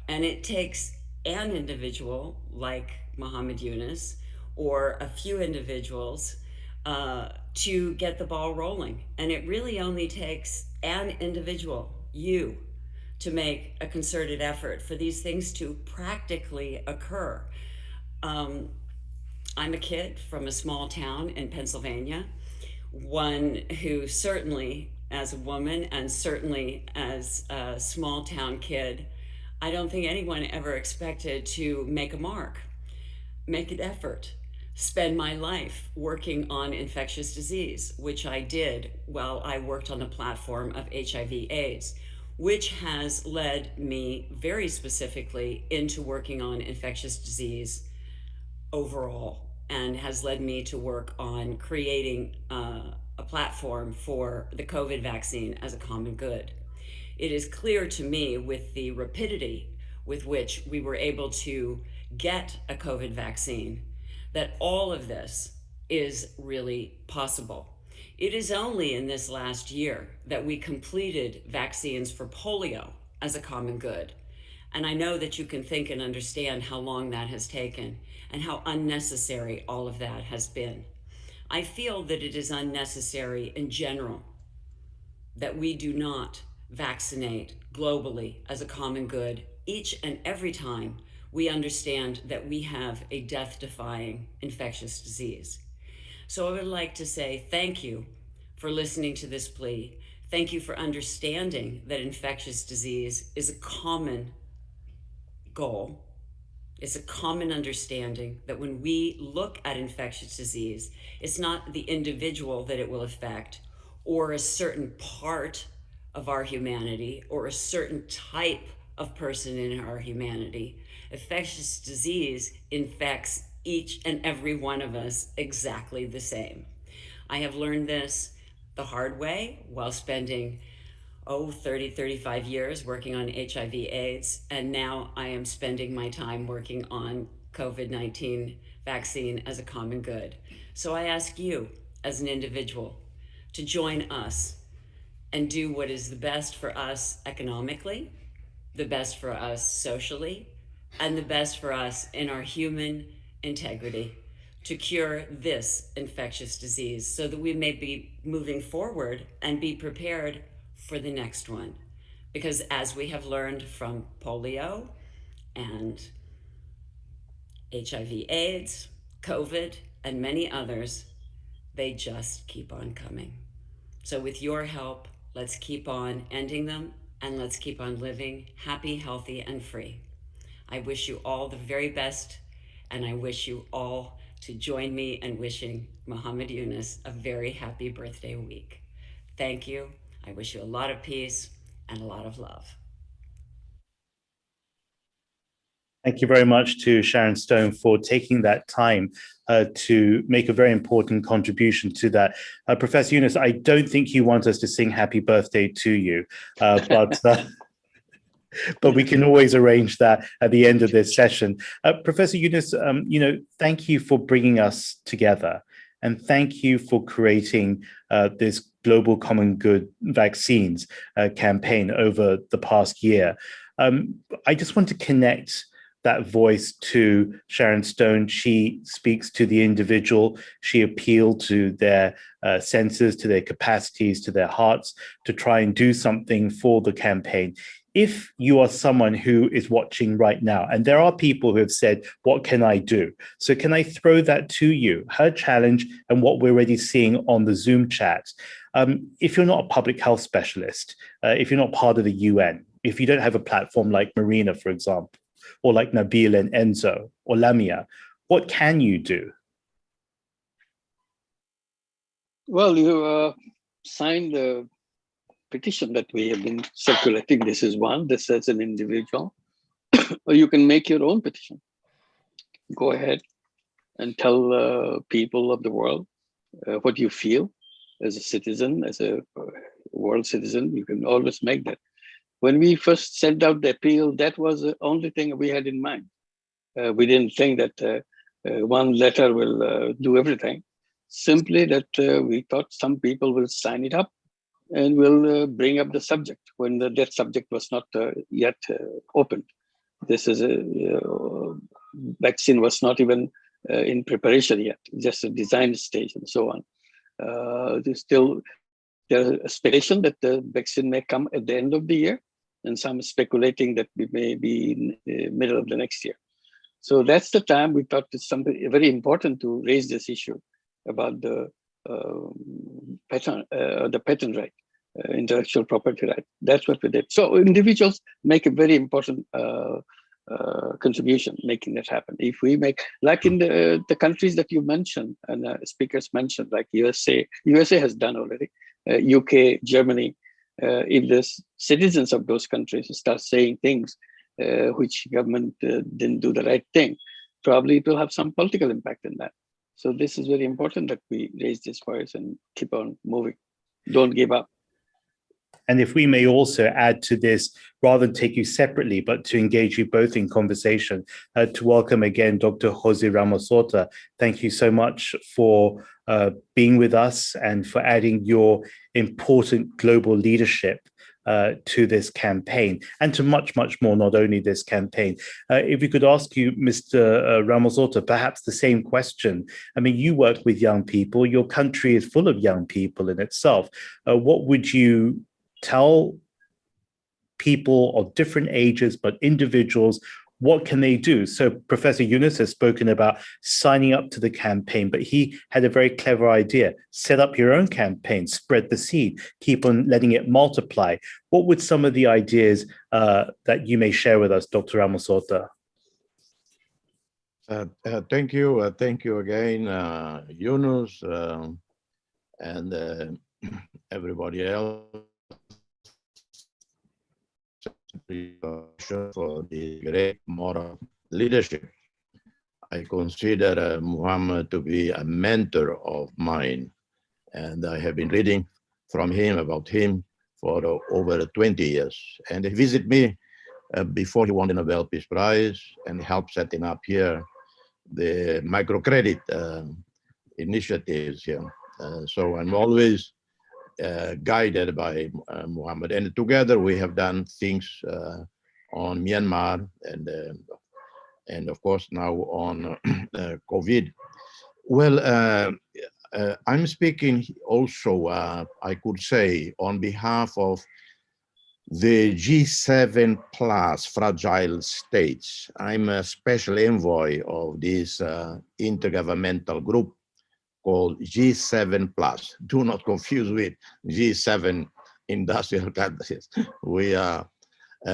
and it takes an individual like Muhammad Yunus or a few individuals to get the ball rolling. And it really only takes an individual, you, to make a concerted effort for these things to practically occur. I'm a kid from a small town in Pennsylvania, one who certainly, as a woman and certainly as a small town kid, I don't think anyone ever expected to make a mark, make an effort, spend my life working on infectious disease, which I did while I worked on the platform of HIV/AIDS, which has led me very specifically into working on infectious disease overall, and has led me to work on creating a platform for the COVID vaccine as a common good. It is clear to me, with the rapidity with which we were able to get a COVID vaccine, that all of this is really possible. It is only in this last year that we completed vaccines for polio as a common good. And I know that you can think and understand how long that has taken and how unnecessary all of that has been. I feel that it is unnecessary in general that we do not vaccinate globally as a common good each and every time we understand that we have a death-defying infectious disease. So I would like to say thank you for listening to this plea. Thank you for understanding that infectious disease is a common goal. It's a common understanding that when we look at infectious disease, it's not the individual that it will affect, or a certain part of our humanity, or a certain type of person in our humanity. Infectious disease infects each and every one of us exactly the same. I have learned this the hard way while spending 30, 35 years working on HIV/AIDS, and now I am spending my time working on COVID-19 vaccine as a common good. So I ask you as an individual to join us and do what is the best for us economically, the best for us socially, and the best for us in our human integrity to cure this infectious disease so that we may be moving forward and be prepared for the next one. Because as we have learned from polio and HIV/AIDS, COVID, and many others, they just keep on coming. So with your help, let's keep on ending them, and let's keep on living happy, healthy, and free. I wish you all the very best, and I wish you all to join me in wishing Muhammad Yunus a very happy birthday week. Thank you. I wish you a lot of peace and a lot of love.
Thank you very much to Sharon Stone for taking that time to make a very important contribution to that. Professor Yunus, I don't think you want us to sing happy birthday to you, but we can always arrange that at the end of this session. Professor Yunus, thank you for bringing us together, and thank you for creating this global common good vaccines campaign over the past year. I just want to connect that voice to Sharon Stone. She speaks to the individual. She appealed to their senses, to their capacities, to their hearts to try and do something for the campaign. If you are someone who is watching right now, and there are people who have said, what can I do? So can I throw that to you, her challenge and what we're already seeing on the Zoom chat? If you're not a public health specialist, if you're not part of the UN, if you don't have a platform like Marina, for example, or like Nabil and Enzo or Lamia, what can you do?
Well, you signed the petition that we have been circulating. This is one. This as an individual. Or you can make your own petition. Go ahead and tell people of the world what you feel as a citizen, as a world citizen. You can always make that. When we first sent out the appeal, that was the only thing we had in mind. We didn't think that one letter will do everything. Simply that we thought some people will sign it up and will bring up the subject when that subject was not yet opened. This is a vaccine was not even in preparation yet, just a design stage and so on. There's a speculation that the vaccine may come at the end of the year, and some speculating that we may be in the middle of the next year. So that's the time we thought it's something very important to raise this issue about the patent right, intellectual property right. That's what we did. So individuals make a very important contribution making that happen. If we make, like in the countries that you mentioned and speakers mentioned, like USA has done already, UK, Germany. If the citizens of those countries start saying things which government didn't do the right thing, probably it will have some political impact in that. So this is very important that we raise this voice and keep on moving. Don't give up.
And if we may also add to this, rather than take you separately, but to engage you both in conversation, to welcome again Dr. Jose Ramos-Horta. Thank you so much for being with us and for adding your important global leadership to this campaign and to much, much more, not only this campaign. If we could ask you, Mr. Ramos-Horta, perhaps the same question. I mean, you work with young people. Your country is full of young people in itself. What would you tell people of different ages, but individuals, what can they do? So Professor Yunus has spoken about signing up to the campaign, but he had a very clever idea. Set up your own campaign, spread the seed, keep on letting it multiply. What would some of the ideas that you may share with us, Dr. Ramos-Horta?
Thank you. Thank you again, Yunus, and everybody else for the great moral leadership. I consider Muhammad to be a mentor of mine, and I have been reading from him, about him, for over 20 years. And he visited me before he won the Nobel Peace Prize and helped setting up here the microcredit initiatives here. So I'm always guided by Muhammad, and together we have done things on Myanmar and of course now on COVID. Well, I'm speaking also, I could say, on behalf of the G7 plus fragile states. I'm a special envoy of this intergovernmental group called G7 plus. Do not confuse with G7 industrial countries. We are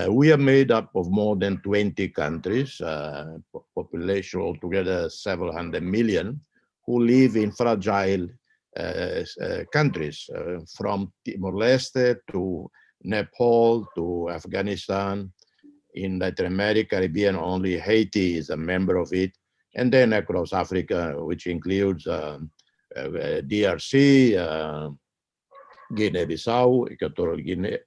We are made up of more than 20 countries, population altogether several hundred million, who live in fragile countries, from Timor-Leste to Nepal to Afghanistan. In Latin America, Caribbean, only Haiti is a member of it. And then across Africa, which includes DRC, Guinea-Bissau, Equatorial Guinea,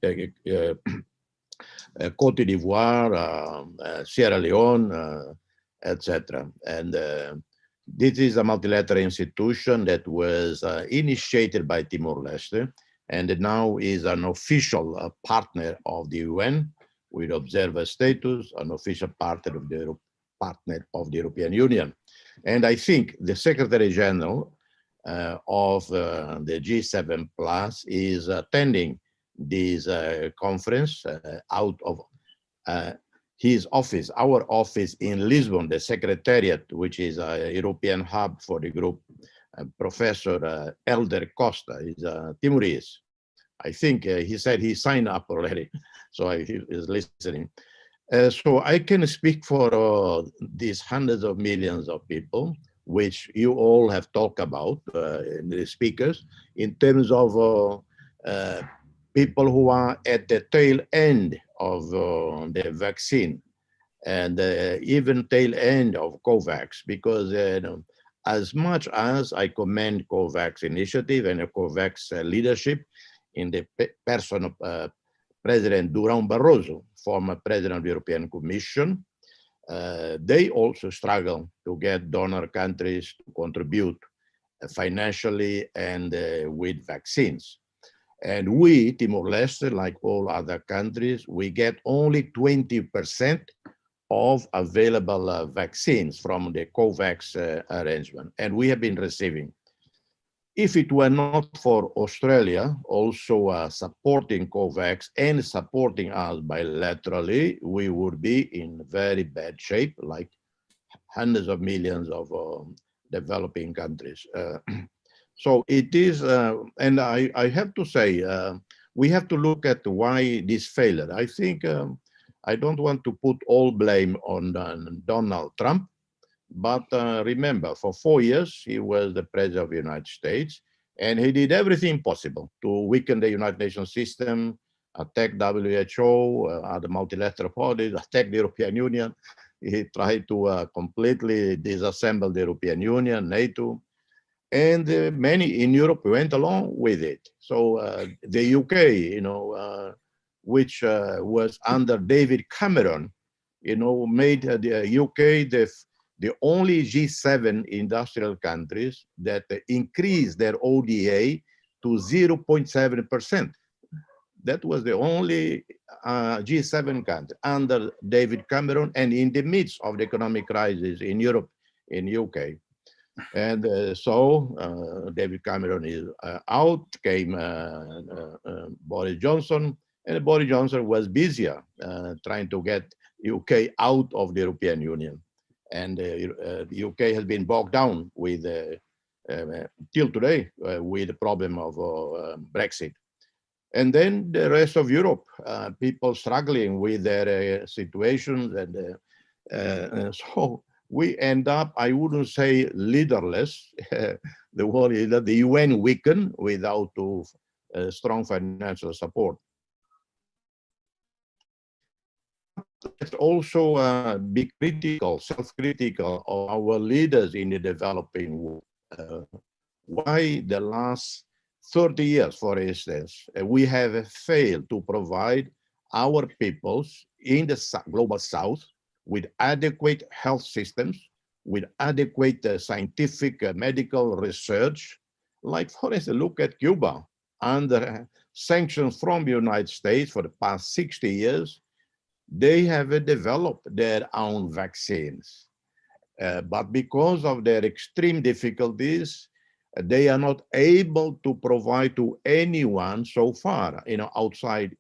Côte d'Ivoire, Sierra Leone, etc. And this is a multilateral institution that was initiated by Timor-Leste and now is an official partner of the UN with observer status, an official partner of the European Union. And I think the Secretary General of the G7 Plus is attending this conference out of his office, our office in Lisbon, the Secretariat, which is a European hub for the group. Professor Elder Costa is Timorese. I think he said he signed up already, so he is listening. So I can speak for these hundreds of millions of people, which you all have talked about, the speakers, in terms of people who are at the tail end of the vaccine and even tail end of COVAX, because as much as I commend COVAX initiative and COVAX leadership in the person of President Durão Barroso, former President of the European Commission, they also struggle to get donor countries to contribute financially and with vaccines. And we, Timor-Leste, like all other countries, we get only 20% of available vaccines from the COVAX arrangement, and we have been receiving. If it were not for Australia also supporting COVAX and supporting us bilaterally, we would be in very bad shape, like hundreds of millions of developing countries. So it is, and I have to say, we have to look at why this failed. I think I don't want to put all blame on Donald Trump, but remember, for 4 years, he was the president of the United States, and he did everything possible to weaken the United Nations system, attack WHO, other multilateral bodies, attack the European Union. He tried to completely disassemble the European Union, NATO, and many in Europe went along with it. So the UK, you know, which was under David Cameron, you know, made the UK the only G7 industrial countries that increased their ODA to 0.7%. That was the only G7 country under David Cameron, and in the midst of the economic crisis in Europe, in UK. And so David Cameron is out, came Boris Johnson, and Boris Johnson was busier trying to get UK out of the European Union. And the UK has been bogged down with, till today, with the problem of Brexit. And then the rest of Europe, people struggling with their situations. And so we end up, I wouldn't say leaderless, the word is that the UN weakened without strong financial support. Let's also be critical, self-critical of our leaders in the developing world. Why the last 30 years, for instance, we have failed to provide our peoples in the global south with adequate health systems, with adequate scientific medical research. Like, for instance, look at Cuba. Under sanctions from the United States for the past 60 years, they have developed their own vaccines. But because of their extreme difficulties, they are not able to provide to anyone so far, you know, outside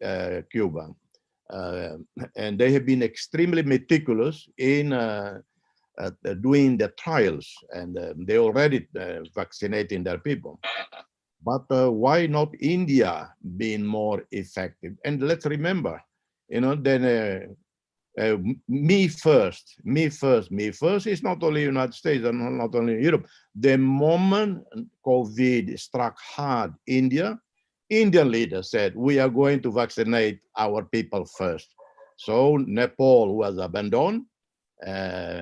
Cuba. And they have been extremely meticulous in doing the trials, and they already vaccinating their people. But why not India being more effective? And let's remember, then me first is not only United States and not only Europe. The moment COVID struck hard India, Indian leaders said, we are going to vaccinate our people first. So Nepal was abandoned,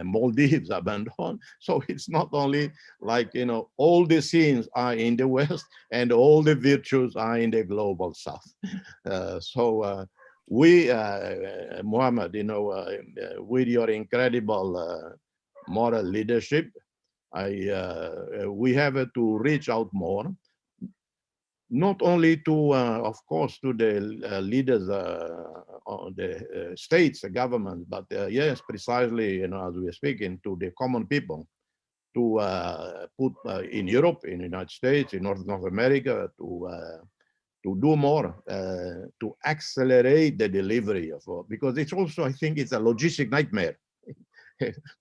Maldives abandoned. So it's not only like, all the sins are in the West and all the virtues are in the global South. We, Mohammed, with your incredible moral leadership, we have to reach out more, not only to, of course, to the leaders of the states, the government, but yes, precisely, as we're speaking, to the common people, to put in Europe, in the United States, in North America, to do more, to accelerate the delivery of, because it's also, I think, it's a logistic nightmare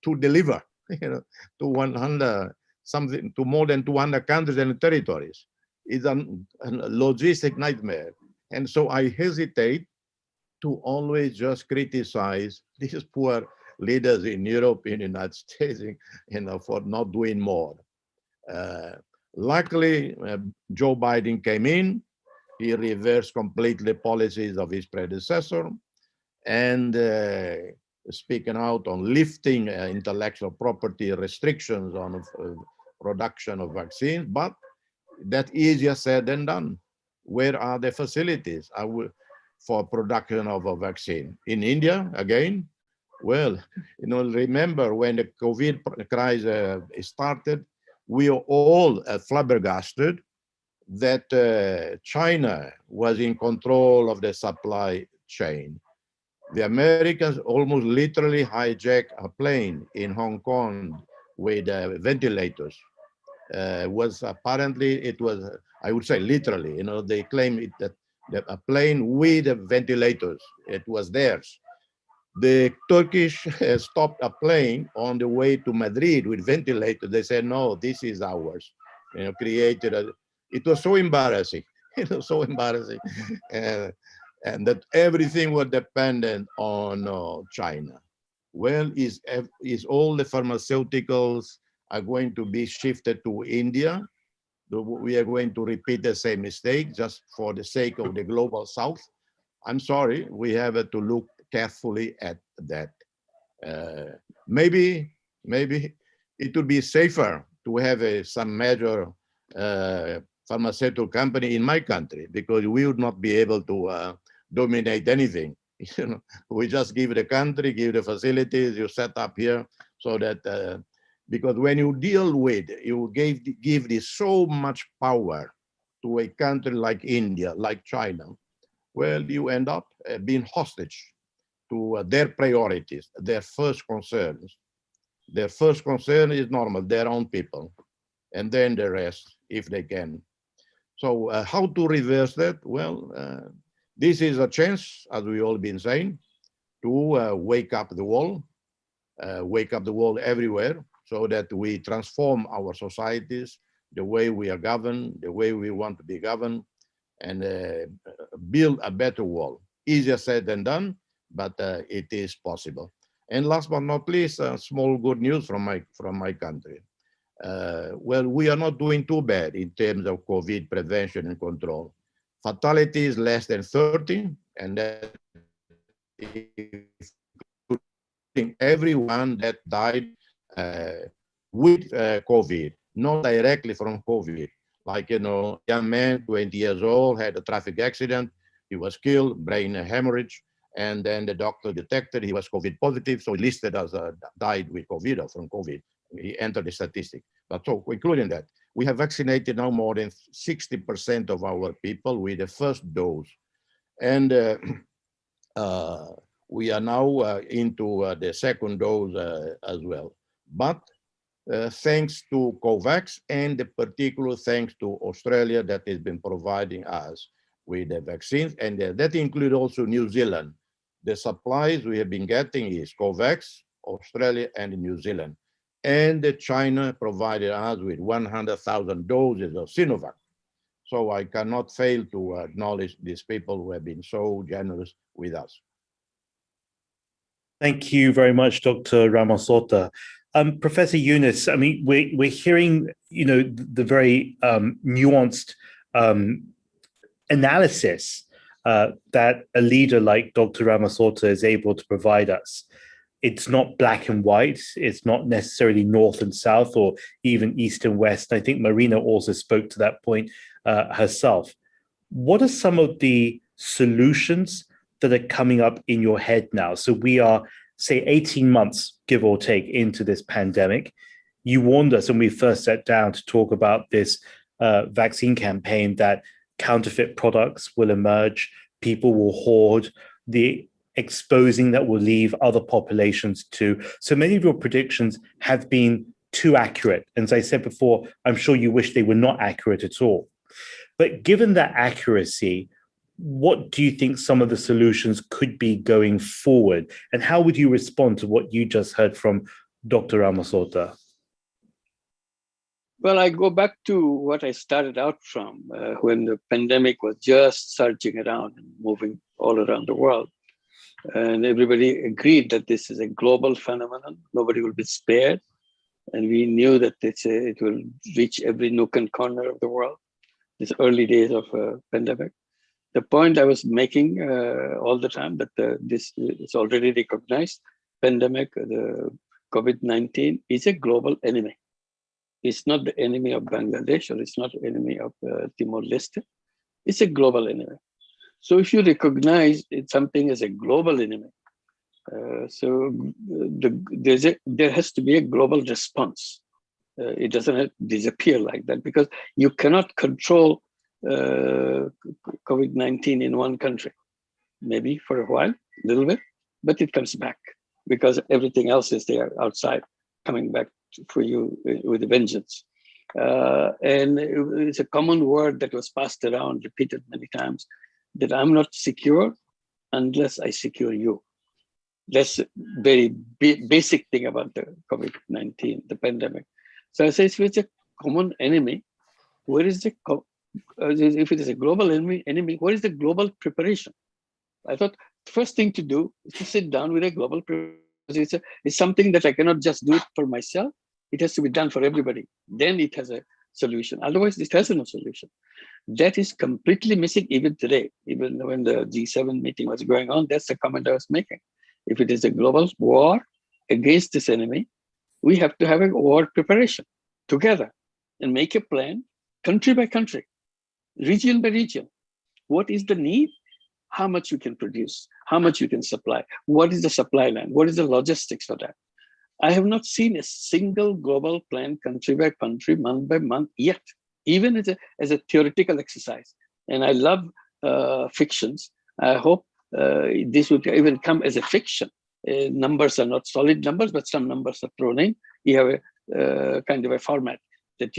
to deliver, to 100 something, to more than 200 countries and territories. It's a logistic nightmare. And so I hesitate to always just criticize these poor leaders in Europe, in the United States, for not doing more. Luckily, Joe Biden came in. He reversed completely policies of his predecessor, and speaking out on lifting intellectual property restrictions on production of vaccines, but that's easier said than done. Where are the facilities for production of a vaccine? In India, again? Well, remember when the COVID crisis started, we are all flabbergasted that China was in control of the supply chain. The Americans almost literally hijacked a plane in Hong Kong with ventilators. Was apparently, it was, I would say literally, they claim that a plane with ventilators, it was theirs. The Turkish stopped a plane on the way to Madrid with ventilators. They said, no, this is ours. Created it was so embarrassing. It was so embarrassing. And that everything was dependent on China. Well, is all the pharmaceuticals are going to be shifted to India? We are going to repeat the same mistake just for the sake of the global South? I'm sorry, we have to look carefully at that. Maybe it would be safer to have some major pharmaceutical company in my country, because we would not be able to dominate anything. We just give the country, give the facilities, you set up here, so that because when you deal with, you give this so much power to a country like India, like China, well, you end up being hostage to their priorities, their first concerns. Their first concern is normal, their own people, and then the rest, if they can. So how to reverse that? Well, this is a chance, as we all been saying, to wake up the world everywhere, so that we transform our societies, the way we are governed, the way we want to be governed, and build a better world. Easier said than done, but it is possible. And last but not least, small good news from my country. Well, we are not doing too bad in terms of COVID prevention and control. Fatalities less than 30, and that including everyone that died with COVID, not directly from COVID. Like, young man, 20 years old, had a traffic accident. He was killed, brain hemorrhage. And then the doctor detected he was COVID positive, so he listed as died with COVID or from COVID. He entered the statistic. But so, including that, we have vaccinated now more than 60% of our people with the first dose. And we are now into the second dose as well. But thanks to COVAX, and particular thanks to Australia that has been providing us with the vaccines, and that includes also New Zealand. The supplies we have been getting is COVAX, Australia, and New Zealand. And China provided us with 100,000 doses of Sinovac. So I cannot fail to acknowledge these people who have been so generous with us.
Thank you very much, Dr. Ramosota. Professor Yunus, I mean, we're hearing, the very nuanced analysis that a leader like Dr. Ramosota is able to provide us. It's not black and white. It's not necessarily north and south or even east and west. I think Marina also spoke to that point herself. What are some of the solutions that are coming up in your head now? So we are, say, 18 months, give or take, into this pandemic. You warned us when we first sat down to talk about this vaccine campaign that counterfeit products will emerge, people will hoard, the exposing that will leave other populations too. So many of your predictions have been too accurate. And as I said before, I'm sure you wish they were not accurate at all. But given that accuracy, what do you think some of the solutions could be going forward? And how would you respond to what you just heard from Dr. Ramosota?
Well, I go back to what I started out from when the pandemic was just surging around and moving all around the world. And everybody agreed that this is a global phenomenon. Nobody will be spared. And we knew that it will reach every nook and corner of the world, these early days of a pandemic. The point I was making all the time that this is already recognized, pandemic, the COVID-19 is a global enemy. It's not the enemy of Bangladesh, or it's not the enemy of Timor-Leste. It's a global enemy. So if you recognize something as a global enemy, there has to be a global response. It doesn't have to disappear like that, because you cannot control COVID-19 in one country. Maybe for a while, a little bit, but it comes back because everything else is there outside, coming back for you with a vengeance. And it's a common word that was passed around, repeated many times, that I'm not secure unless I secure you. That's a very basic thing about the COVID-19, the pandemic. So I say, if it's a common enemy, where is the, if it is a global enemy, what is the global preparation? I thought the first thing to do is to sit down with a global preparation. It's something that I cannot just do it for myself. It has to be done for everybody. Then it has a solution. Otherwise, it has no solution. That is completely missing even today. Even when the G7 meeting was going on, that's the comment I was making. If it is a global war against this enemy, we have to have a war preparation together and make a plan, country by country, region by region. What is the need? How much you can produce? How much you can supply? What is the supply line? What is the logistics for that? I have not seen a single global plan, country by country, month by month yet, even as a theoretical exercise. And I love fictions. I hope this would even come as a fiction. Numbers are not solid numbers, but some numbers are thrown in. You have a kind of a format that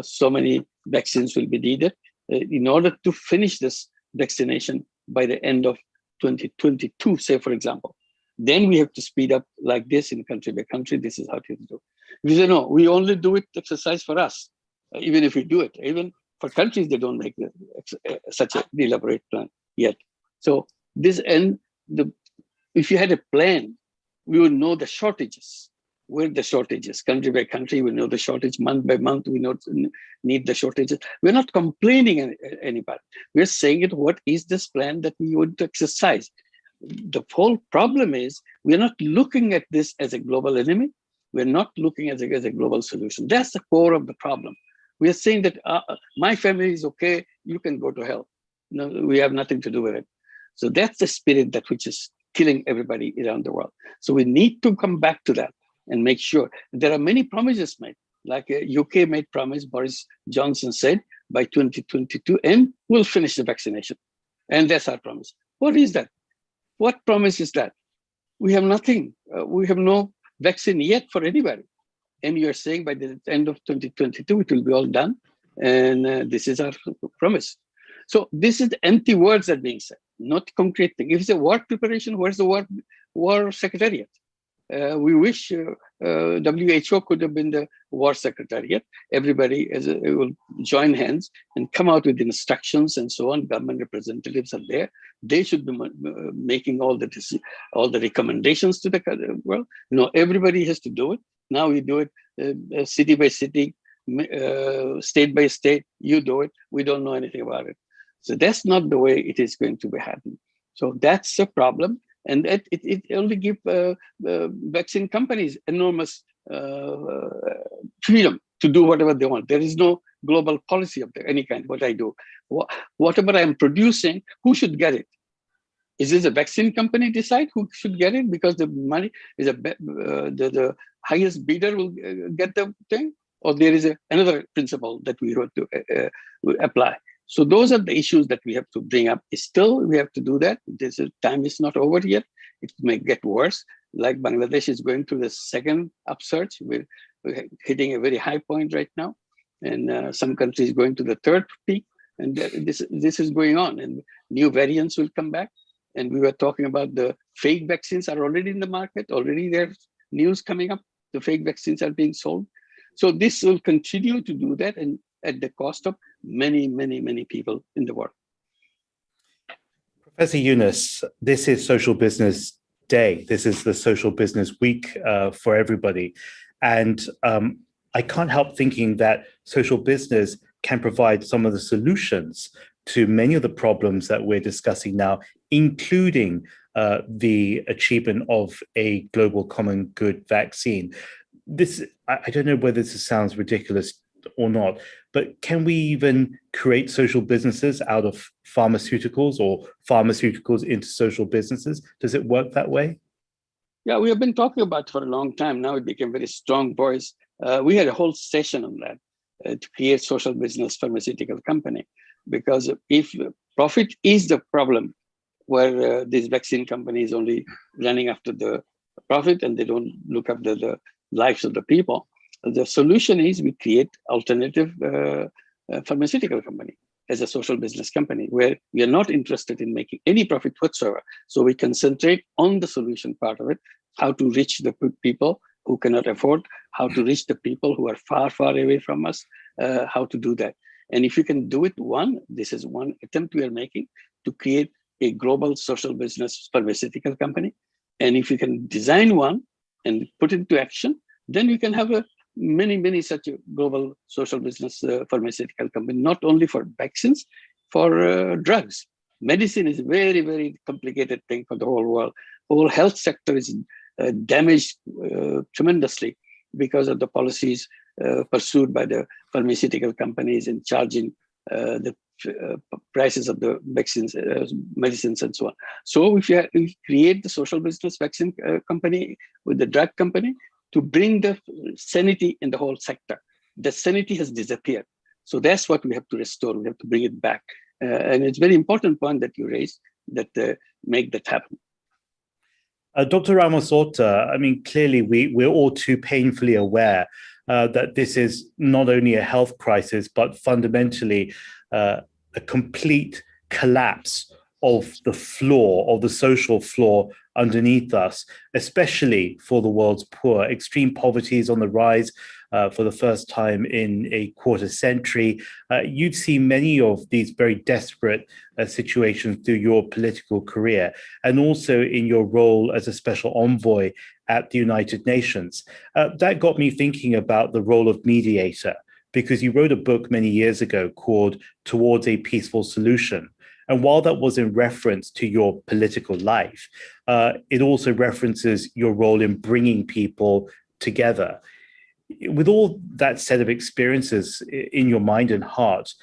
so many vaccines will be needed in order to finish this vaccination by the end of 2022, say, for example. Then we have to speed up like this in country by country. This is how to do it. We say, no, we only do it exercise for us. Even if we do it, even for countries, they don't make such an elaborate plan yet. So if you had a plan, we would know the shortages. Where the shortages, country by country, we know the shortage. Month by month, we need the shortages. We're not complaining anybody. We're saying what is this plan that we want to exercise? The whole problem is we're not looking at this as a global enemy. We're not looking at it as a global solution. That's the core of the problem. We're saying that my family is okay, you can go to hell. No, we have nothing to do with it. So that's the spirit which is killing everybody around the world. So we need to come back to that and make sure. There are many promises made, like UK made promise, Boris Johnson said, by 2022, and we'll finish the vaccination. And that's our promise. What is that? What promise is that? We have nothing. We have no vaccine yet for anybody. And you're saying by the end of 2022, it will be all done. And this is our promise. So this is the empty words that are being said, not concrete thing. If it's a war preparation, where's the war secretariat? We wish WHO could have been the war secretariat. Everybody will join hands and come out with instructions and so on. Government representatives are there. They should be making all the recommendations to the world. No, everybody has to do it. Now we do it city by city, state by state. You do it. We don't know anything about it. So that's not the way it is going to be happening. So that's a problem. And it only gives vaccine companies enormous freedom to do whatever they want. There is no global policy of any kind. What I do, whatever I am producing, who should get it? Is this a vaccine company decide who should get it because the money is the highest bidder will get the thing, or there is another principle that we have to apply? So those are the issues that we have to bring up. Still, we have to do that. This time is not over yet. It may get worse. Like Bangladesh is going through the second upsurge. We're hitting a very high point right now. And some countries going to the third peak. And this is going on. And new variants will come back. And we were talking about the fake vaccines are already in the market. Already there's news coming up. The fake vaccines are being sold. So this will continue to do that. And at the cost of many, many, many people in the world.
Professor Yunus, this is Social Business Day. This is the Social Business Week for everybody. And I can't help thinking that social business can provide some of the solutions to many of the problems that we're discussing now, including the achievement of a global common good vaccine. I don't know whether this sounds ridiculous or not, but can we even create social businesses out of pharmaceuticals or pharmaceuticals into social businesses? Does it work that way?
Yeah, we have been talking about it for a long time. Now it became a very strong voice. We had a whole session on that to create social business pharmaceutical company, because if profit is the problem, where these vaccine companies only running after the profit and they don't look after the lives of the people. The solution is we create alternative pharmaceutical company as a social business company where we are not interested in making any profit whatsoever. So we concentrate on the solution part of it, how to reach the people who cannot afford, how to reach the people who are far, far away from us, how to do that. And if you can do it, this is one attempt we are making to create a global social business pharmaceutical company. And if you can design one and put it into action, then you can have many such a global social business pharmaceutical company, not only for vaccines, for drugs. Medicine is a very, very complicated thing for the whole world. Whole health sector is damaged tremendously because of the policies pursued by the pharmaceutical companies in charging the prices of the vaccines, medicines, and so on. So if you create the social business vaccine company with the drug company, to bring the sanity in the whole sector. The sanity has disappeared. So that's what we have to restore. We have to bring it back. And it's a very important point that you raised that make that happen.
Dr. Ramos Horta, I mean, clearly we're all too painfully aware that this is not only a health crisis, but fundamentally a complete collapse of the floor, of the social floor underneath us, especially for the world's poor. Extreme poverty is on the rise for the first time in a quarter century. You've seen many of these very desperate situations through your political career and also in your role as a special envoy at the United Nations. That got me thinking about the role of mediator, because you wrote a book many years ago called Towards a Peaceful Solution. And while that was in reference to your political life, it also references your role in bringing people together. With all that set of experiences in your mind and heart,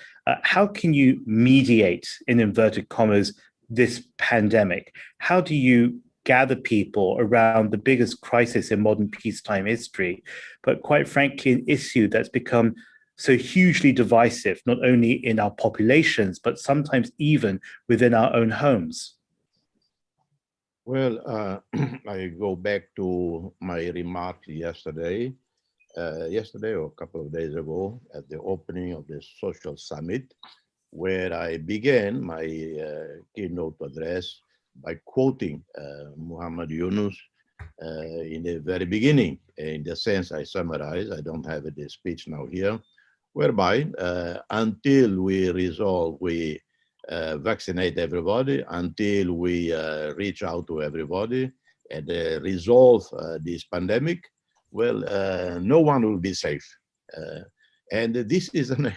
how can you mediate, in inverted commas, this pandemic? How do you gather people around the biggest crisis in modern peacetime history, but quite frankly, an issue that's become so hugely divisive, not only in our populations, but sometimes even within our own homes?
Well, I go back to my remarks yesterday or a couple of days ago at the opening of the social summit, where I began my keynote address by quoting Muhammad Yunus in the very beginning. In the sense I summarize, I don't have the speech now here, whereby until we resolve, we vaccinate everybody, until we reach out to everybody and resolve this pandemic, well, no one will be safe. And this is an,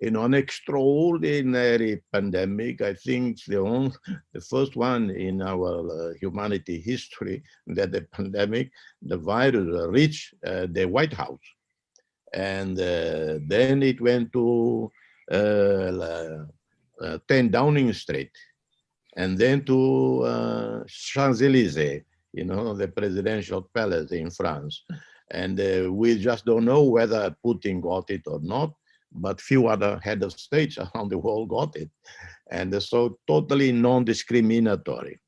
an extraordinary pandemic. I think the first one in our humanity history that the pandemic, the virus reached the White House. And then it went to 10 Downing Street, and then to Champs-Élysées, the presidential palace in France. And we just don't know whether Putin got it or not, but few other head of states around the world got it. And so totally non-discriminatory.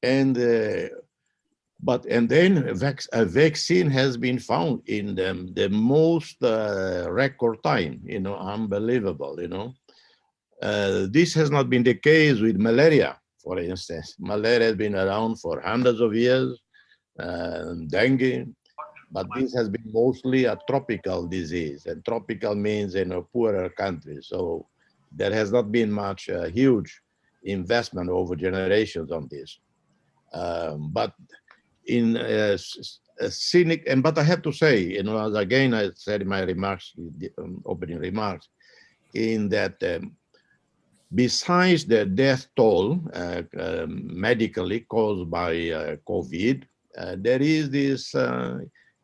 And then a vaccine has been found in the most record time, unbelievable, This has not been the case with malaria, for instance. Malaria has been around for hundreds of years, dengue, but this has been mostly a tropical disease, and tropical means in a poorer country. So there has not been much huge investment over generations on this. But in cynic, but I have to say, as again I said in my remarks, opening remarks, in that besides the death toll medically caused by COVID, there is this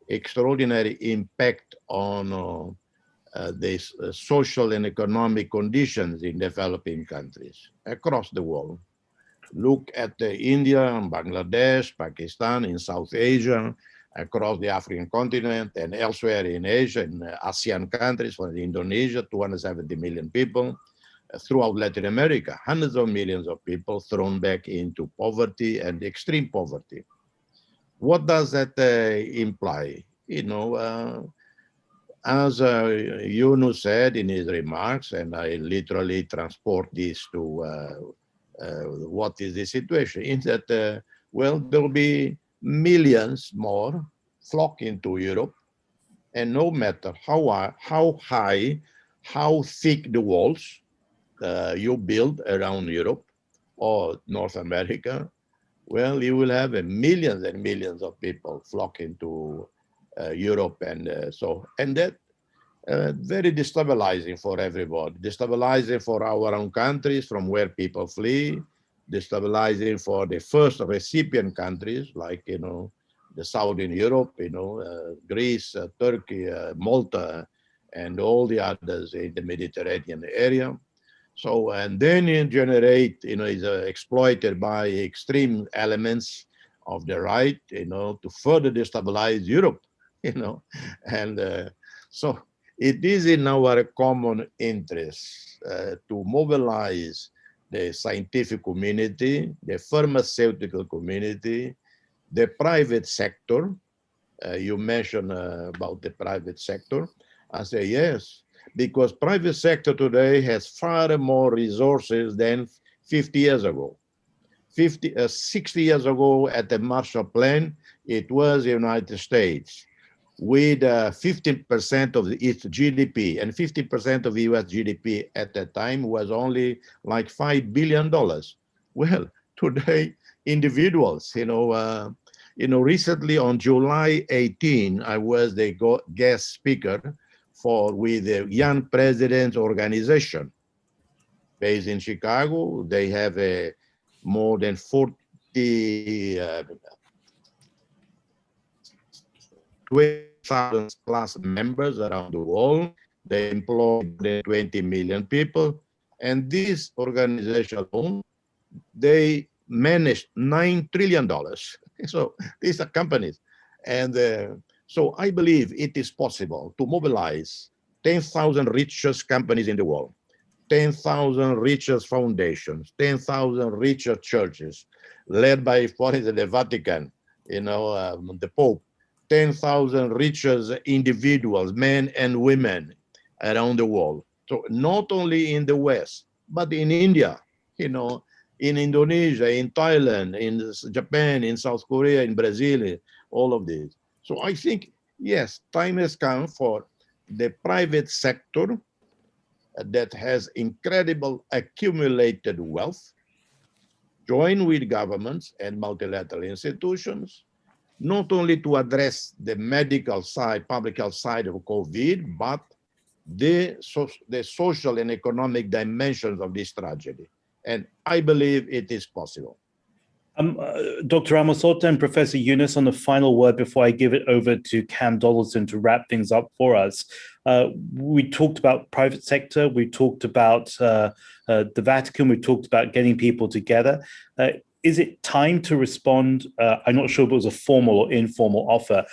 extraordinary impact on the social and economic conditions in developing countries across the world. Look at India, Bangladesh, Pakistan, in South Asia, across the African continent, and elsewhere in Asia, in ASEAN countries, for Indonesia, 270 million people. Throughout Latin America, hundreds of millions of people thrown back into poverty and extreme poverty. What does that imply? As Yunus said in his remarks, and I literally transport this to what is the situation, in that, well, there will be millions more flock into Europe, and no matter how high, how thick the walls you build around Europe or North America, well, you will have millions and millions of people flock into Europe, and that very destabilizing for everybody, destabilizing for our own countries from where people flee, destabilizing for the first recipient countries like, the Southern Europe, Greece, Turkey, Malta, and all the others in the Mediterranean area. So, and then it generate, is exploited by extreme elements of the right, to further destabilize Europe, and so it is in our common interest to mobilize the scientific community, the pharmaceutical community, the private sector. You mentioned about the private sector. I say yes, because private sector today has far more resources than 50 years ago. 60 years ago at the Marshall Plan, it was the United States with 15% of its GDP, and 50% of the US GDP at that time was only like $5 billion. Well, today, individuals, recently on July 18, I was the guest speaker with the Young Presidents Organization based in Chicago. They have more than 20,000 plus members around the world. They employ 20 million people. And this organization alone, they managed $9 trillion. So these are companies. And so I believe it is possible to mobilize 10,000 richest companies in the world, 10,000 richest foundations, 10,000 richest churches, led by, for instance, the Vatican, the Pope, 10,000 richest individuals, men and women around the world. So not only in the West, but in India, in Indonesia, in Thailand, in Japan, in South Korea, in Brazil, all of this. So I think, yes, time has come for the private sector that has incredible accumulated wealth, join with governments and multilateral institutions, not only to address the medical side, public health side of COVID, but the social and economic dimensions of this tragedy. And I believe it is possible.
Dr. Ramosota and Professor Yunus, on the final word before I give it over to Cam Donaldson to wrap things up for us. We talked about private sector, we talked about the Vatican, we talked about getting people together. Is it time to respond? I'm not sure if it was a formal or informal offer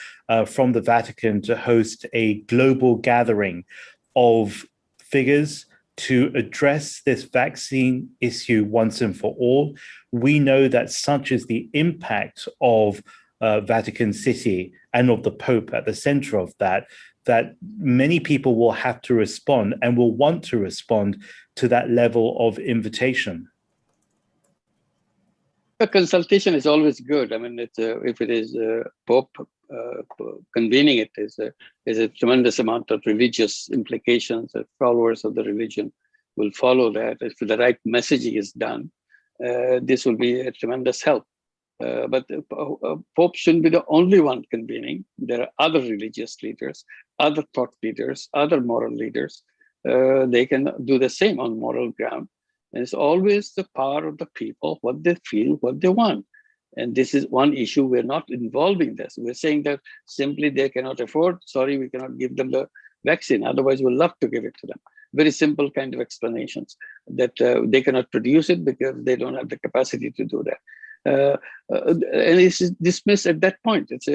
from the Vatican to host a global gathering of figures to address this vaccine issue once and for all. We know that such is the impact of Vatican City and of the Pope at the center of that, that many people will have to respond and will want to respond to that level of invitation.
A consultation is always good. I mean, it's if it is Pope convening it, is a tremendous amount of religious implications. That followers of the religion will follow that. If the right messaging is done, this will be a tremendous help. But Pope shouldn't be the only one convening. There are other religious leaders, other thought leaders, other moral leaders. They can do the same on moral ground. And it's always the power of the people, what they feel, what they want. And this is one issue. We're not involving this. We're saying that simply they cannot afford, sorry, we cannot give them the vaccine. Otherwise, we'll love to give it to them. Very simple kind of explanations that they cannot produce it because they don't have the capacity to do that. And it's dismissed at that point. It's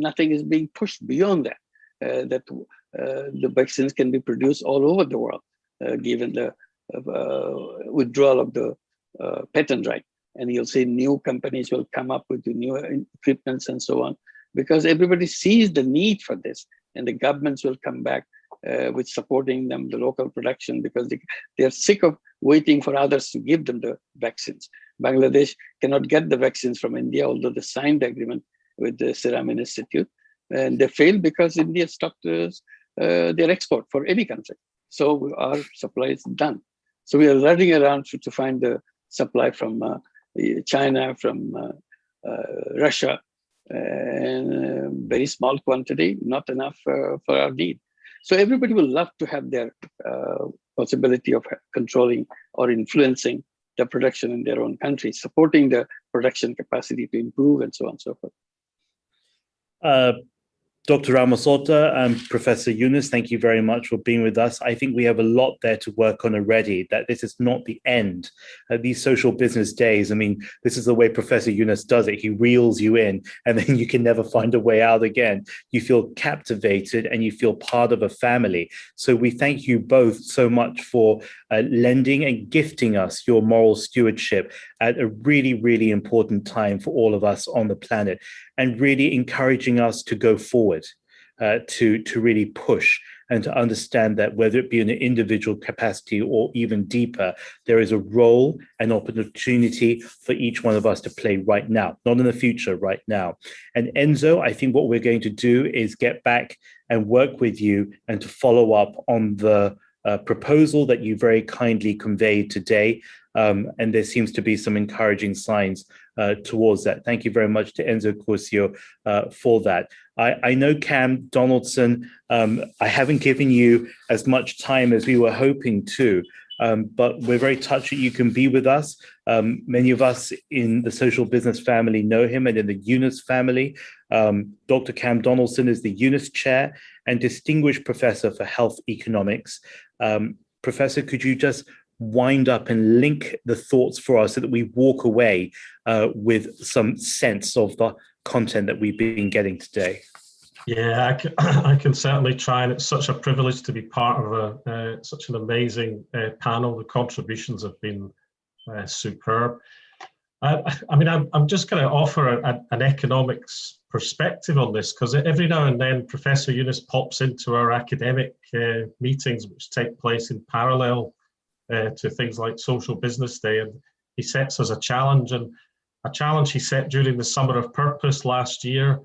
nothing is being pushed beyond that, that the vaccines can be produced all over the world, given the withdrawal of the patent right. And you'll see new companies will come up with the new equipments and so on, because everybody sees the need for this, and the governments will come back with supporting them, the local production, because they're sick of waiting for others to give them the vaccines. Bangladesh cannot get the vaccines from India, although they signed the agreement with the Serum Institute, and they failed because India stopped their export for any country. So our supply is done. So we are running around to find the supply from China, from Russia, and very small quantity, not enough for our need. So everybody will love to have their possibility of controlling or influencing the production in their own country, supporting the production capacity to improve, and so on and so forth.
Dr. Ramosota and Professor Yunus, thank you very much for being with us. I think we have a lot there to work on already, that this is not the end. These social business days, I mean, this is the way Professor Yunus does it. He reels you in, and then you can never find a way out again. You feel captivated and you feel part of a family. So we thank you both so much for lending and gifting us your moral stewardship at a really, really important time for all of us on the planet, and really encouraging us to go forward, to really push and to understand that whether it be in an individual capacity or even deeper, there is a role and opportunity for each one of us to play right now, not in the future, right now. And Enzo, I think what we're going to do is get back and work with you and to follow up on the proposal that you very kindly conveyed today. And there seems to be some encouraging signs towards that. Thank you very much to Enzo Curcio for that. I know, Cam Donaldson, I haven't given you as much time as we were hoping to, but we're very touched that you can be with us. Many of us in the social business family know him, and in the Yunus family. Dr. Cam Donaldson is the Yunus Chair and Distinguished Professor for Health Economics. Professor, could you just wind up and link the thoughts for us so that we walk away with some sense of the content that we've been getting today?
Yeah, I can certainly try, and it's such a privilege to be part of such an amazing panel. The contributions have been superb. I mean, I'm just going to offer an economics perspective on this, because every now and then Professor Yunus pops into our academic meetings, which take place in parallel to things like Social Business Day, and he sets as a challenge. And a challenge he set during the Summer of Purpose last year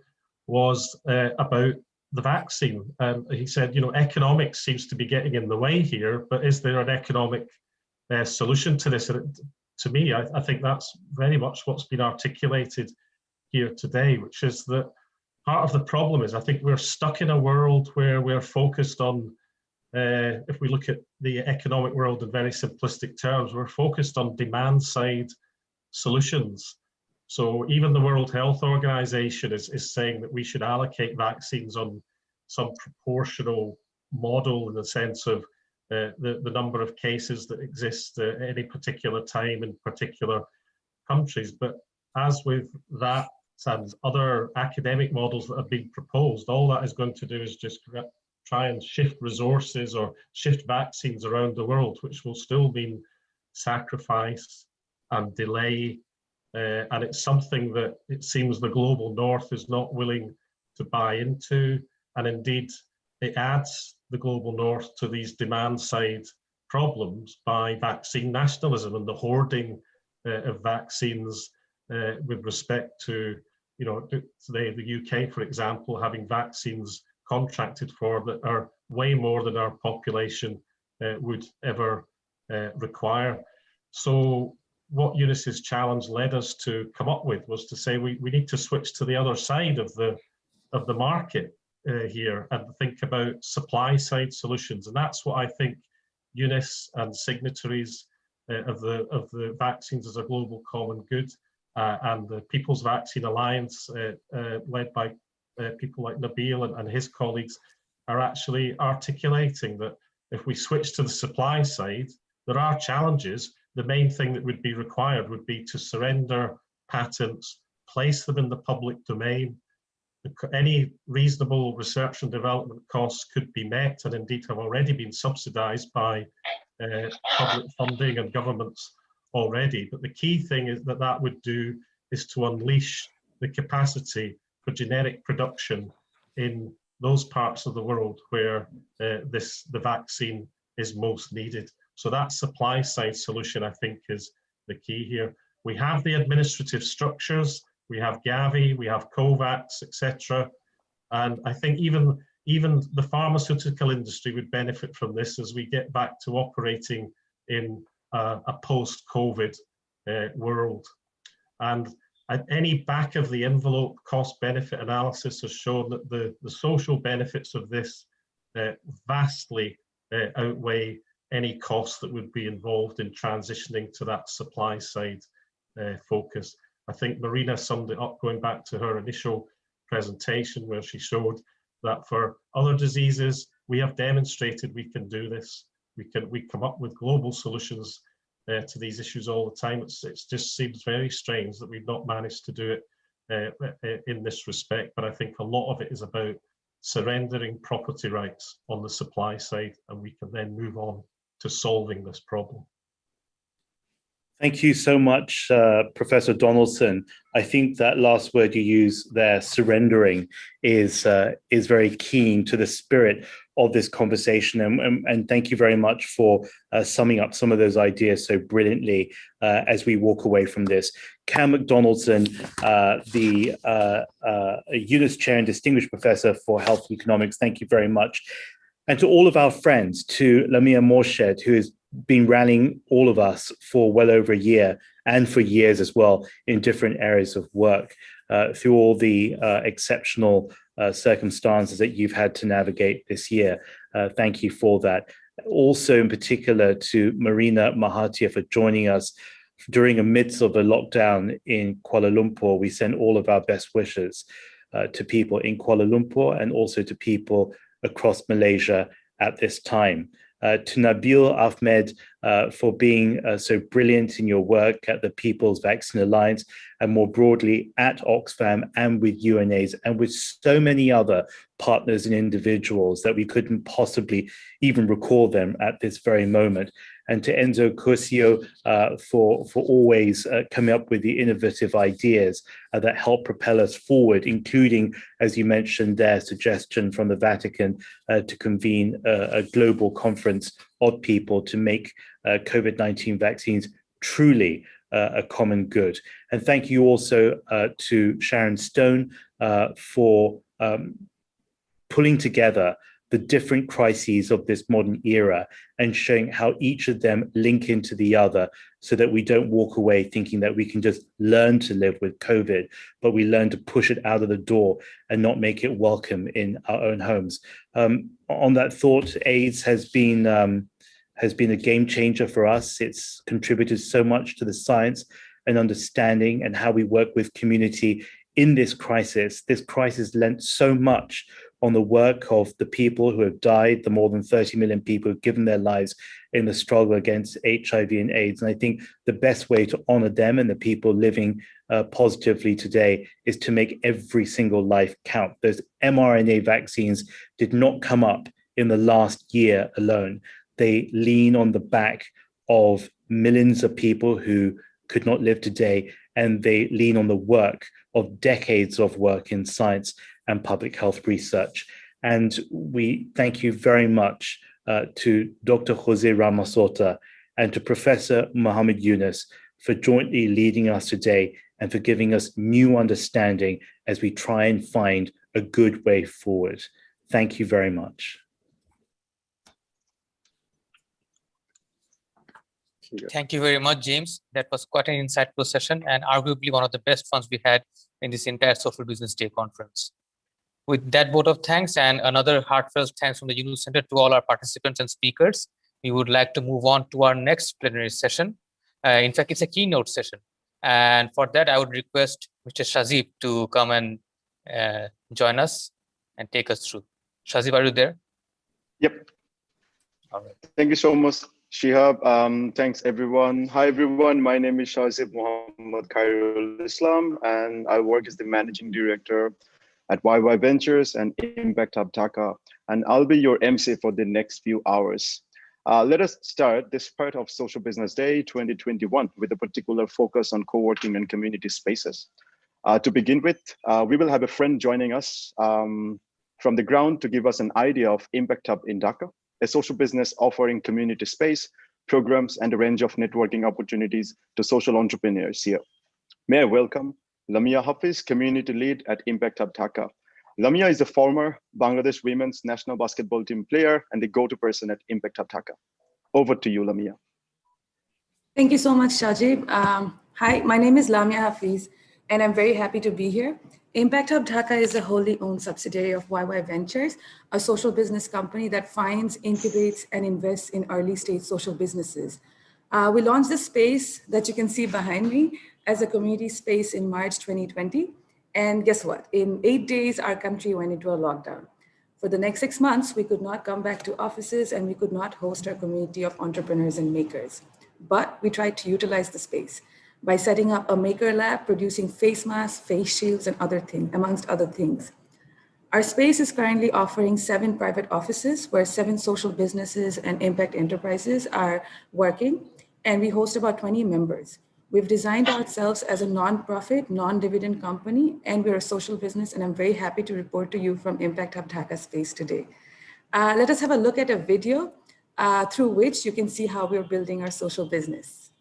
was about the vaccine. And he said, economics seems to be getting in the way here, but is there an economic solution to this? And to me, I think that's very much what's been articulated here today, which is that part of the problem is I think we're stuck in a world where we're focused on, if we look at the economic world in very simplistic terms, we're focused on demand side solutions. So even the World Health Organization is saying that we should allocate vaccines on some proportional model in the sense of the number of cases that exist at any particular time in particular countries. But as with that and other academic models that have been proposed, all that is going to do is just try and shift resources or shift vaccines around the world, which will still mean sacrifice and delay. And it's something that it seems the global north is not willing to buy into. And indeed, it adds the global north to these demand side problems by vaccine nationalism and the hoarding of vaccines with respect to, the UK, for example, having vaccines contracted for that are way more than our population would ever require. So what Eunice's challenge led us to come up with was to say we need to switch to the other side of the market here and think about supply side solutions. And that's what I think Eunice and signatories of the Vaccines as a Global Common Good and the People's Vaccine Alliance led by people like Nabil and his colleagues are actually articulating, that if we switch to the supply side, there are challenges. The main thing that would be required would be to surrender patents, place them in the public domain. Any reasonable research and development costs could be met and indeed have already been subsidized by public funding and governments already. But the key thing is that would do is to unleash the capacity for generic production in those parts of the world where the vaccine is most needed. So that supply side solution, I think, is the key here. We have the administrative structures, we have Gavi, we have COVAX, etc. And I think even the pharmaceutical industry would benefit from this as we get back to operating in a post-COVID world. And any back of the envelope cost benefit analysis has shown that the social benefits of this vastly outweigh any costs that would be involved in transitioning to that supply side focus. I think Marina summed it up going back to her initial presentation where she showed that for other diseases, we have demonstrated we can do this. We come up with global solutions to these issues all the time. It just seems very strange that we've not managed to do it in this respect. But I think a lot of it is about surrendering property rights on the supply side, and we can then move on to solving this problem.
Thank you so much, Professor Donaldson. I think that last word you use there, surrendering, is very keen to the spirit of this conversation. And thank you very much for summing up some of those ideas so brilliantly as we walk away from this. Cam McDonaldson, the UNIS Chair and Distinguished Professor for Health Economics, thank you very much. And to all of our friends, to Lamia Morshed, who has been rallying all of us for well over a year and for years as well in different areas of work through all the exceptional circumstances that you've had to navigate this year. Thank you for that. Also in particular to Marina Mahathir for joining us during the midst of a lockdown in Kuala Lumpur. We send all of our best wishes to people in Kuala Lumpur and also to people across Malaysia at this time. To Nabil Ahmed for being so brilliant in your work at the People's Vaccine Alliance and more broadly at Oxfam and with UNAIDS and with so many other partners and individuals that we couldn't possibly even recall them at this very moment. And to Enzo Curcio for always coming up with the innovative ideas that help propel us forward, including, as you mentioned, their suggestion from the Vatican to convene a global conference of people to make COVID-19 vaccines truly a common good. And thank you also to Sharon Stone for pulling together the different crises of this modern era and showing how each of them link into the other, so that we don't walk away thinking that we can just learn to live with COVID, but we learn to push it out of the door and not make it welcome in our own homes. On that thought, AIDS has been a game changer for us. It's contributed so much to the science and understanding and how we work with community in this crisis. This crisis lent so much on the work of the people who have died, the more than 30 million people who've given their lives in the struggle against HIV and AIDS. And I think the best way to honor them and the people living positively today is to make every single life count. Those mRNA vaccines did not come up in the last year alone. They lean on the back of millions of people who could not live today, and they lean on the work of decades of work in science and public health research. And we thank you very much to Dr. Jose Ramasota and to Professor Mohammed Yunus for jointly leading us today and for giving us new understanding as we try and find a good way forward. Thank you very much.
Thank you very much, James. That was quite an insightful session and arguably one of the best ones we had in this entire Social Business Day conference. With that vote of thanks and another heartfelt thanks from the Yunus Center to all our participants and speakers, we would like to move on to our next plenary session. In fact, it's a keynote session. And for that, I would request Mr. Shazib to come and join us and take us through. Shazib, are you there?
Yep.
All right.
Thank you so much, Shihab. Thanks, everyone. Hi, everyone. My name is Shazib Muhammad Khairul Islam, and I work as the Managing Director at YY Ventures and Impact Hub Dhaka, and I'll be your MC for the next few hours. Let us start this part of Social Business Day 2021 with a particular focus on co-working and community spaces. To begin with, we will have a friend joining us from the ground to give us an idea of Impact Hub in Dhaka, a social business offering community space, programs, and a range of networking opportunities to social entrepreneurs here. May I welcome Lamia Hafiz, Community Lead at Impact Hub Dhaka. Lamia is a former Bangladesh women's national basketball team player and the go-to person at Impact Hub Dhaka. Over to you, Lamia.
Thank you so much, Shajib. Hi, my name is Lamia Hafiz, and I'm very happy to be here. Impact Hub Dhaka is a wholly owned subsidiary of YY Ventures, a social business company that finds, incubates, and invests in early stage social businesses. We launched this space that you can see behind me as a community space in March 2020. And guess what? In 8 days, our country went into a lockdown. For the next 6 months, we could not come back to offices and we could not host our community of entrepreneurs and makers. But we tried to utilize the space by setting up a maker lab, producing face masks, face shields, and other things, amongst other things. Our space is currently offering 7 private offices where 7 social businesses and impact enterprises are working, and we host about 20 members. We've designed ourselves as a non-profit, non-dividend company, and we're a social business, and I'm very happy to report to you from Impact Hub Dhaka space today. Let us have a look at a video through which you can see how we're building our social business.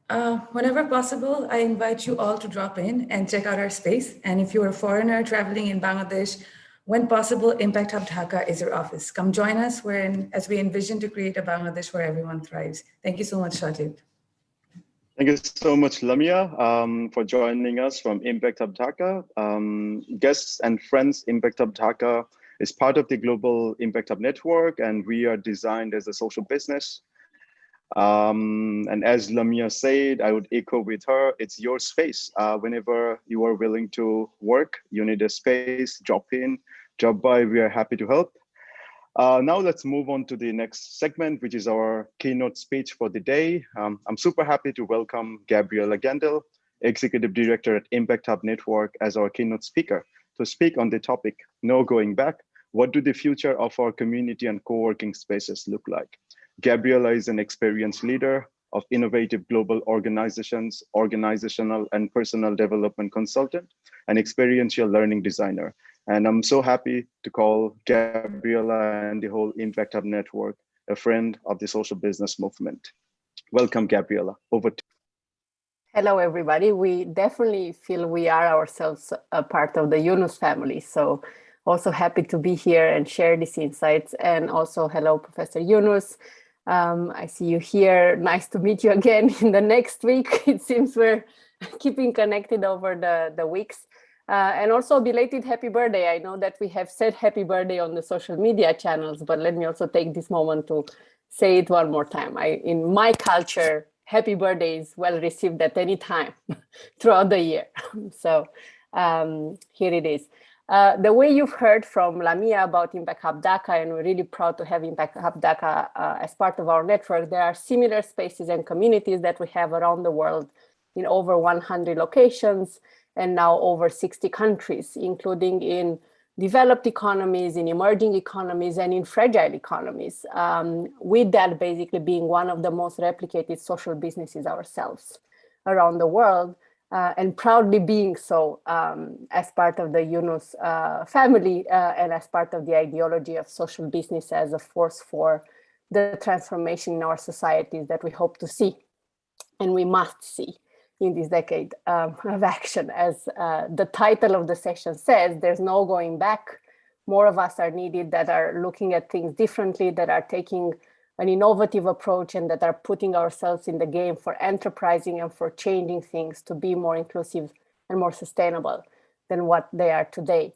Whenever possible, I invite you all to drop in and check out our space. And if you're a foreigner traveling in Bangladesh, when possible, Impact Hub Dhaka is your office. Come join us as we envision to create a Bangladesh where everyone thrives. Thank you so much, Shajib.
Thank you so much, Lamia, for joining us from Impact Hub Dhaka. Guests and friends, Impact Hub Dhaka is part of the Global Impact Hub Network, and we are designed as a social business. And as Lamia said, I would echo with her, it's your space. Whenever you are willing to work, you need a space, drop in, drop by, we are happy to help. Now let's move on to the next segment, which is our keynote speech for the day. I'm super happy to welcome Gabriela Gendel, Executive Director at Impact Hub Network, as our keynote speaker to speak on the topic, No Going Back, what do the future of our community and co-working spaces look like? Gabriela is an experienced leader of innovative global organizations, organizational and personal development consultant, and experiential learning designer. And I'm so happy to call Gabriela and the whole Impact Hub Network a friend of the social business movement. Welcome, Gabriela. Over to you.
Hello, everybody. We definitely feel we are ourselves a part of the Yunus family. So also happy to be here and share these insights. And also, hello, Professor Yunus. I see you here. Nice to meet you again in the next week. It seems we're keeping connected over the weeks. And also belated happy birthday. I know that we have said happy birthday on the social media channels, but let me also take this moment to say it one more time. In my culture, happy birthday is well received at any time throughout the year. So here it is. The way you've heard from Lamia about Impact Hub Dhaka, and we're really proud to have Impact Hub Dhaka as part of our network, there are similar spaces and communities that we have around the world in over 100 locations and now over 60 countries, including in developed economies, in emerging economies, and in fragile economies, with that basically being one of the most replicated social businesses ourselves around the world. And proudly being so as part of the Yunus family and as part of the ideology of social business as a force for the transformation in our societies that we hope to see and we must see in this decade of action. As the title of the session says, there's no going back. More of us are needed that are looking at things differently, that are taking an innovative approach and that are putting ourselves in the game for enterprising and for changing things to be more inclusive and more sustainable than what they are today.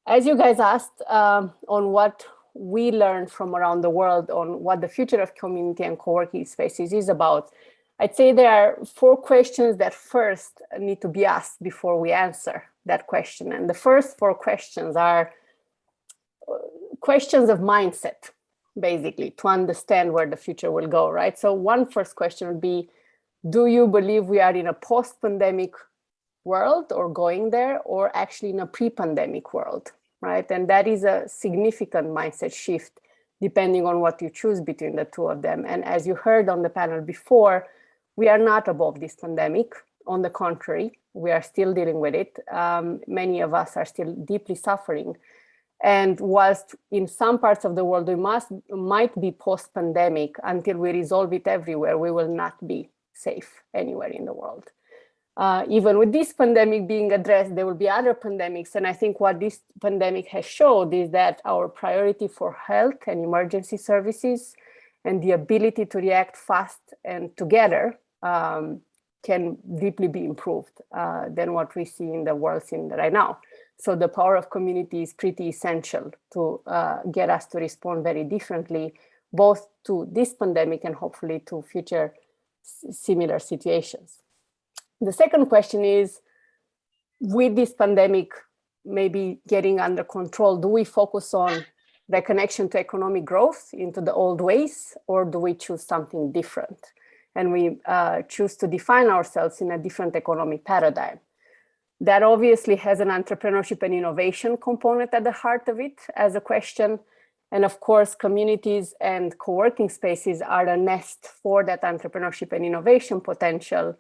As you guys asked on what we learned from around the world on what the future of community and co-working spaces is about, I'd say there are 4 questions that first need to be asked before we answer that question. And the first 4 questions are questions of mindset, basically, to understand where the future will go, right? So one first question would be, do you believe we are in a post-pandemic world or going there, or actually in a pre-pandemic world, right? And that is a significant mindset shift, depending on what you choose between the two of them. And as you heard on the panel before, we are not above this pandemic. On the contrary, we are still dealing with it. Many of us are still deeply suffering. And whilst in some parts of the world we might be post-pandemic, until we resolve it everywhere, we will not be safe anywhere in the world. Even with this pandemic being addressed, there will be other pandemics. And I think what this pandemic has showed is that our priority for health and emergency services and the ability to react fast and together can deeply be improved than what we see in the world scene right now. So the power of community is pretty essential to get us to respond very differently, both to this pandemic and hopefully to future similar situations. The second question is, with this pandemic maybe getting under control, do we focus on reconnection to economic growth into the old ways, or do we choose something different? And we choose to define ourselves in a different economic paradigm. That obviously has an entrepreneurship and innovation component at the heart of it as a question. And of course, communities and co-working spaces are a nest for that entrepreneurship and innovation potential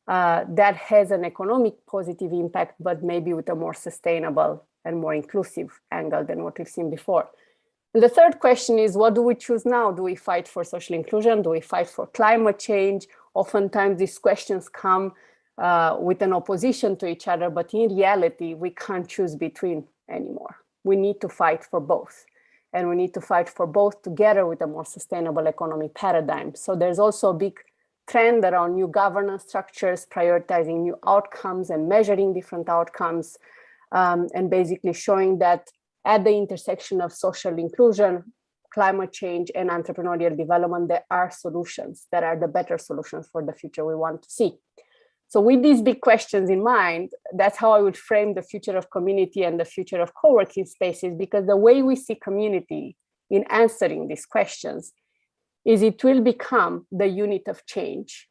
that has an economic positive impact, but maybe with a more sustainable and more inclusive angle than what we've seen before. And the third question is, what do we choose now? Do we fight for social inclusion? Do we fight for climate change? Oftentimes these questions come with an opposition to each other, but in reality, we can't choose between anymore. We need to fight for both. And we need to fight for both together with a more sustainable economic paradigm. So there's also a big trend around new governance structures, prioritizing new outcomes and measuring different outcomes, and basically showing that at the intersection of social inclusion, climate change, and entrepreneurial development, there are solutions that are the better solutions for the future we want to see. So with these big questions in mind, that's how I would frame the future of community and the future of co-working spaces, because the way we see community in answering these questions is it will become the unit of change.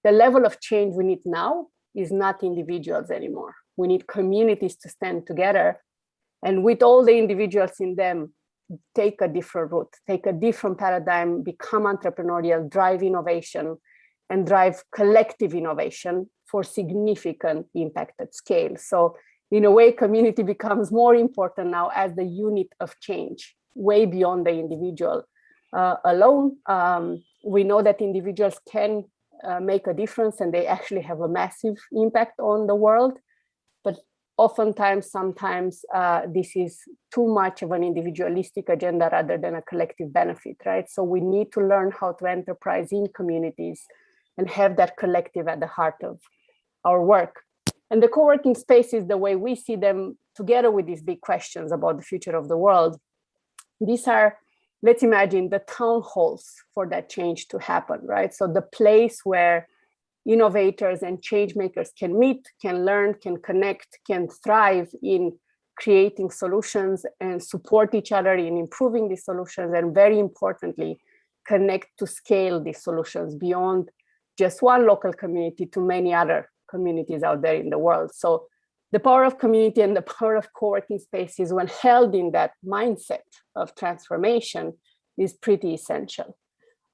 The level of change we need now is not individuals anymore. We need communities to stand together, and with all the individuals in them, take a different route, take a different paradigm, become entrepreneurial, drive innovation, and drive collective innovation for significant impact at scale. So in a way, community becomes more important now as the unit of change, way beyond the individual alone. We know that individuals can make a difference, and they actually have a massive impact on the world. But oftentimes, sometimes this is too much of an individualistic agenda rather than a collective benefit, right? So we need to learn how to enterprise in communities and have that collective at the heart of our work. And the co-working spaces, the way we see them together with these big questions about the future of the world, these are, let's imagine, the town halls for that change to happen, right? So the place where innovators and change makers can meet, can learn, can connect, can thrive in creating solutions and support each other in improving these solutions, and very importantly, connect to scale these solutions beyond just one local community to many other communities out there in the world. So the power of community and the power of co-working spaces, when held in that mindset of transformation, is pretty essential.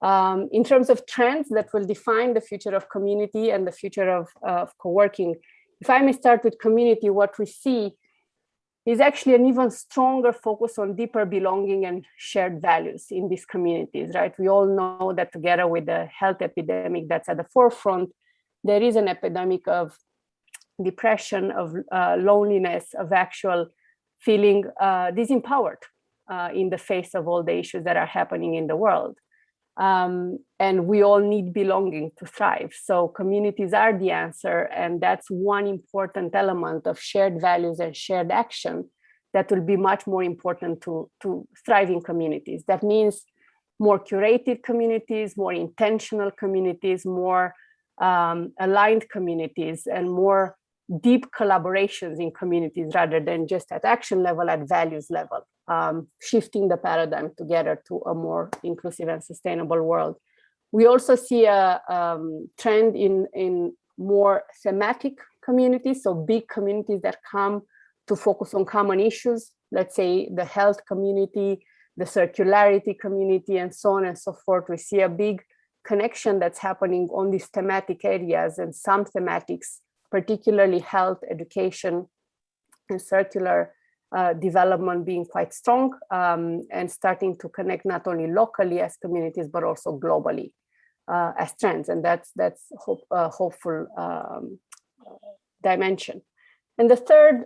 In terms of trends that will define the future of community and the future of co-working, if I may start with community, what we see is actually an even stronger focus on deeper belonging and shared values in these communities, right? We all know that together with the health epidemic that's at the forefront, there is an epidemic of depression, of loneliness, of actual feeling disempowered in the face of all the issues that are happening in the world. And we all need belonging to thrive. So communities are the answer, and that's one important element of shared values and shared action that will be much more important to thriving communities. That means more curated communities, more intentional communities, more aligned communities, and more deep collaborations in communities rather than just at action level, at values level. Shifting the paradigm together to a more inclusive and sustainable world. We also see a trend in more thematic communities, so big communities that come to focus on common issues, let's say the health community, the circularity community, and so on and so forth. We see a big connection that's happening on these thematic areas, and some thematics, particularly health, education, and circular development being quite strong, and starting to connect not only locally as communities, but also globally as trends. And that's a hopeful dimension. And the third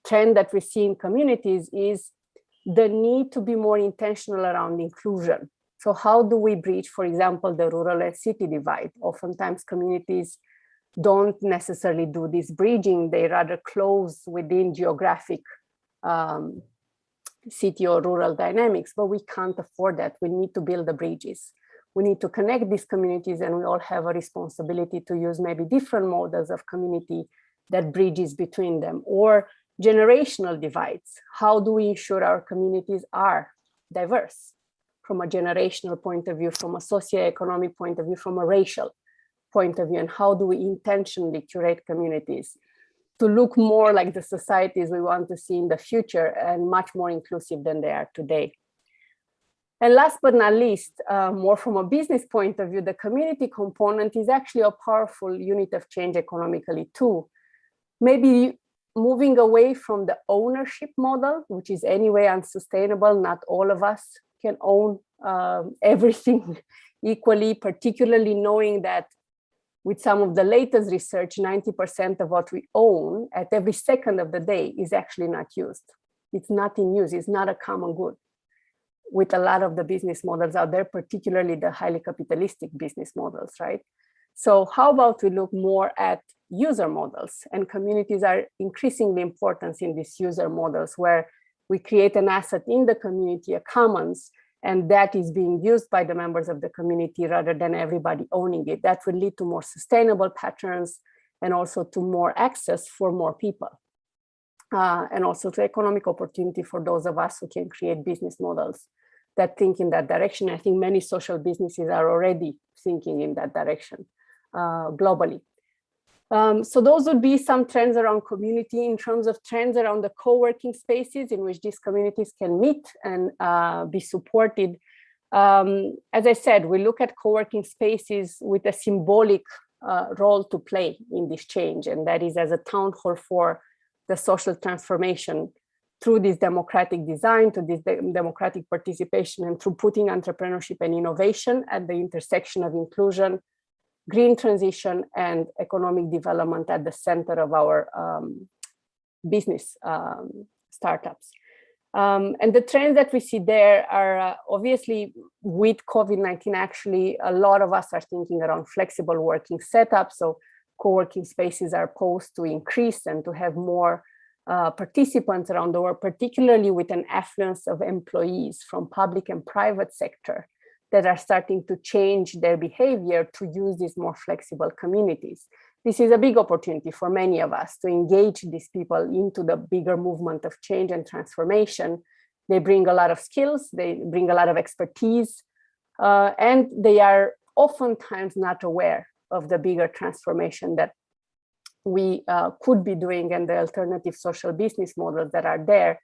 trend that we see in communities is the need to be more intentional around inclusion. So how do we bridge, for example, the rural and city divide? Oftentimes communities don't necessarily do this bridging, they rather close within geographic city or rural dynamics, but we can't afford that. We need to build the bridges. We need to connect these communities, and we all have a responsibility to use maybe different models of community that bridges between them, or generational divides. How do we ensure our communities are diverse from a generational point of view, from a socioeconomic point of view, from a racial point of view, and how do we intentionally curate communities to look more like the societies we want to see in the future and much more inclusive than they are today. And last but not least, more from a business point of view, the community component is actually a powerful unit of change economically too. Maybe moving away from the ownership model, which is anyway unsustainable. Not all of us can own everything Equally, particularly knowing that with some of the latest research, 90% of what we own at every second of the day is actually not used. It's not in use, it's not a common good. With a lot of the business models out there, particularly the highly capitalistic business models, right? So how about we look more at user models, and communities are increasingly important in these user models where we create an asset in the community, a commons, and that is being used by the members of the community rather than everybody owning it. That will lead to more sustainable patterns and also to more access for more people. And also to economic opportunity for those of us who can create business models that think in that direction. I think many social businesses are already thinking in that direction globally. So those would be some trends around community. In terms of trends around the co-working spaces in which these communities can meet and be supported. As I said, we look at co-working spaces with a symbolic role to play in this change, and that is as a town hall for the social transformation through this democratic design, to this democratic participation, and through putting entrepreneurship and innovation at the intersection of inclusion, green transition, and economic development at the center of our business startups. And the trends that we see there are obviously with COVID-19, actually, a lot of us are thinking around flexible working setups. So co-working spaces are posed to increase and to have more participants around the world, particularly with an affluence of employees from public and private sector that are starting to change their behavior to use these more flexible communities. This is a big opportunity for many of us to engage these people into the bigger movement of change and transformation. They bring a lot of skills, they bring a lot of expertise, and they are oftentimes not aware of the bigger transformation that we could be doing and the alternative social business models that are there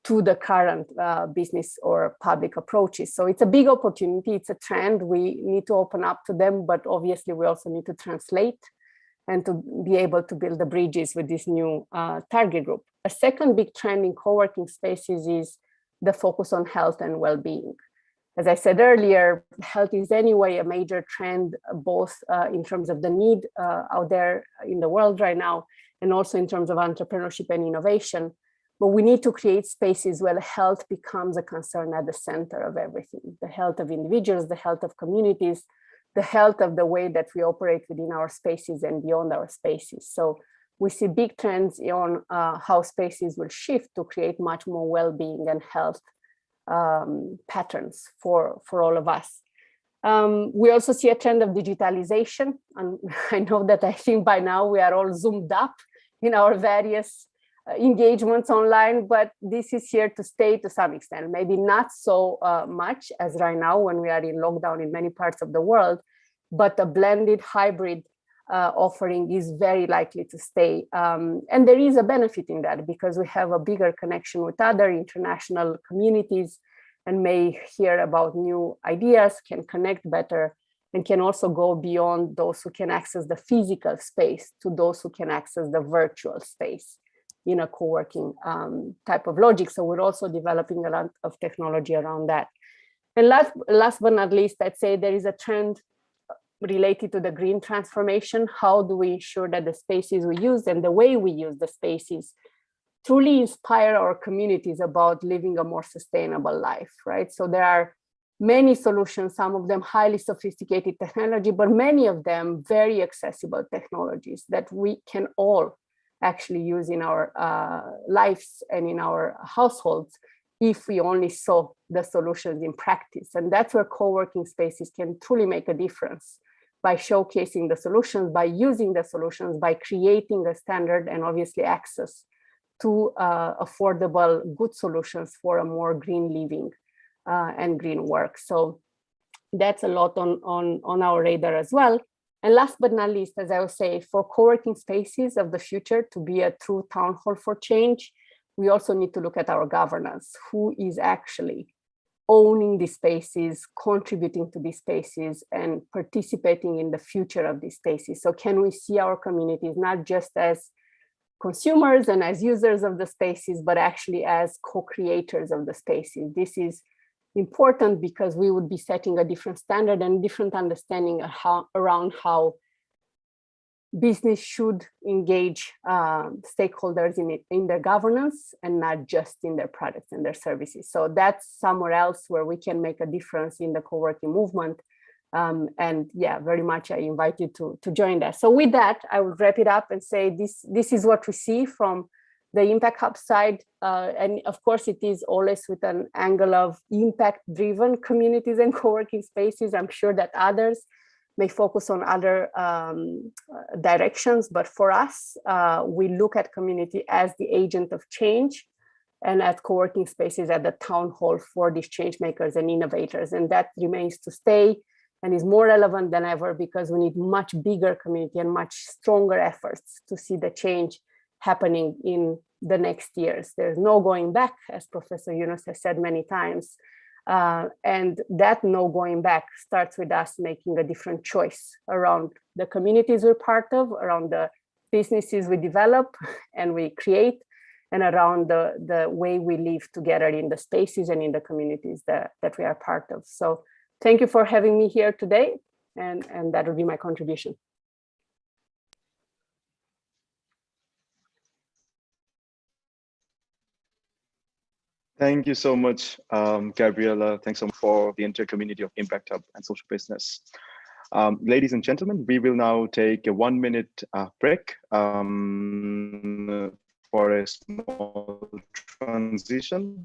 to the current business or public approaches. So it's a big opportunity, it's a trend. We need to open up to them, but obviously we also need to translate and to be able to build the bridges with this new target group. A second big trend in co-working spaces is the focus on health and well-being. As I said earlier, health is anyway a major trend, both in terms of the need out there in the world right now, and also in terms of entrepreneurship and innovation. But we need to create spaces where health becomes a concern at the center of everything. The health of individuals, the health of communities, the health of the way that we operate within our spaces and beyond our spaces. So we see big trends on how spaces will shift to create much more well-being and health patterns for all of us. We also see a trend of digitalization. And I know that I think by now we are all zoomed up in our various engagements online, but this is here to stay to some extent, maybe not so much as right now when we are in lockdown in many parts of the world, but a blended hybrid offering is very likely to stay. And there is a benefit in that because we have a bigger connection with other international communities and may hear about new ideas, can connect better, and can also go beyond those who can access the physical space to those who can access the virtual space in a co-working type of logic. So we're also developing a lot of technology around that. And last but not least, I'd say there is a trend related to the green transformation. How do we ensure that the spaces we use and the way we use the spaces truly inspire our communities about living a more sustainable life, right? So there are many solutions, some of them highly sophisticated technology, but many of them very accessible technologies that we can all actually use in our lives and in our households if we only saw the solutions in practice. And that's where co-working spaces can truly make a difference by showcasing the solutions, by using the solutions, by creating a standard and obviously access to affordable, good solutions for a more green living and green work. So that's a lot on our radar as well. And last but not least, as I would say, for co-working spaces of the future to be a true town hall for change, we also need to look at our governance. Who is actually owning these spaces, contributing to these spaces, and participating in the future of these spaces? So can we see our communities not just as consumers and as users of the spaces, but actually as co-creators of the spaces? This is important because we would be setting a different standard and different understanding around how business should engage stakeholders in their governance and not just in their products and their services. So that's somewhere else where we can make a difference in the co-working movement. And yeah, very much I invite you to join that. So with that, I would wrap it up and say this is what we see from the Impact Hub side. And of course, it is always with an angle of impact-driven communities and co-working spaces. I'm sure that others may focus on other directions, but for us, we look at community as the agent of change and at co-working spaces at the town hall for these change makers and innovators. And that remains to stay and is more relevant than ever because we need much bigger community and much stronger efforts to see the change happening in the next years. There's no going back, as Professor Yunus has said many times. And that no going back starts with us making a different choice around the communities we're part of, around the businesses we develop and we create, and around the way we live together in the spaces and in the communities that we are part of. So thank you for having me here today, and that will be my contribution.
Thank you so much, Gabriela. Thanks so much for the entire community of Impact Hub and social business. Ladies and gentlemen, we will now take a 1-minute break for a small transition.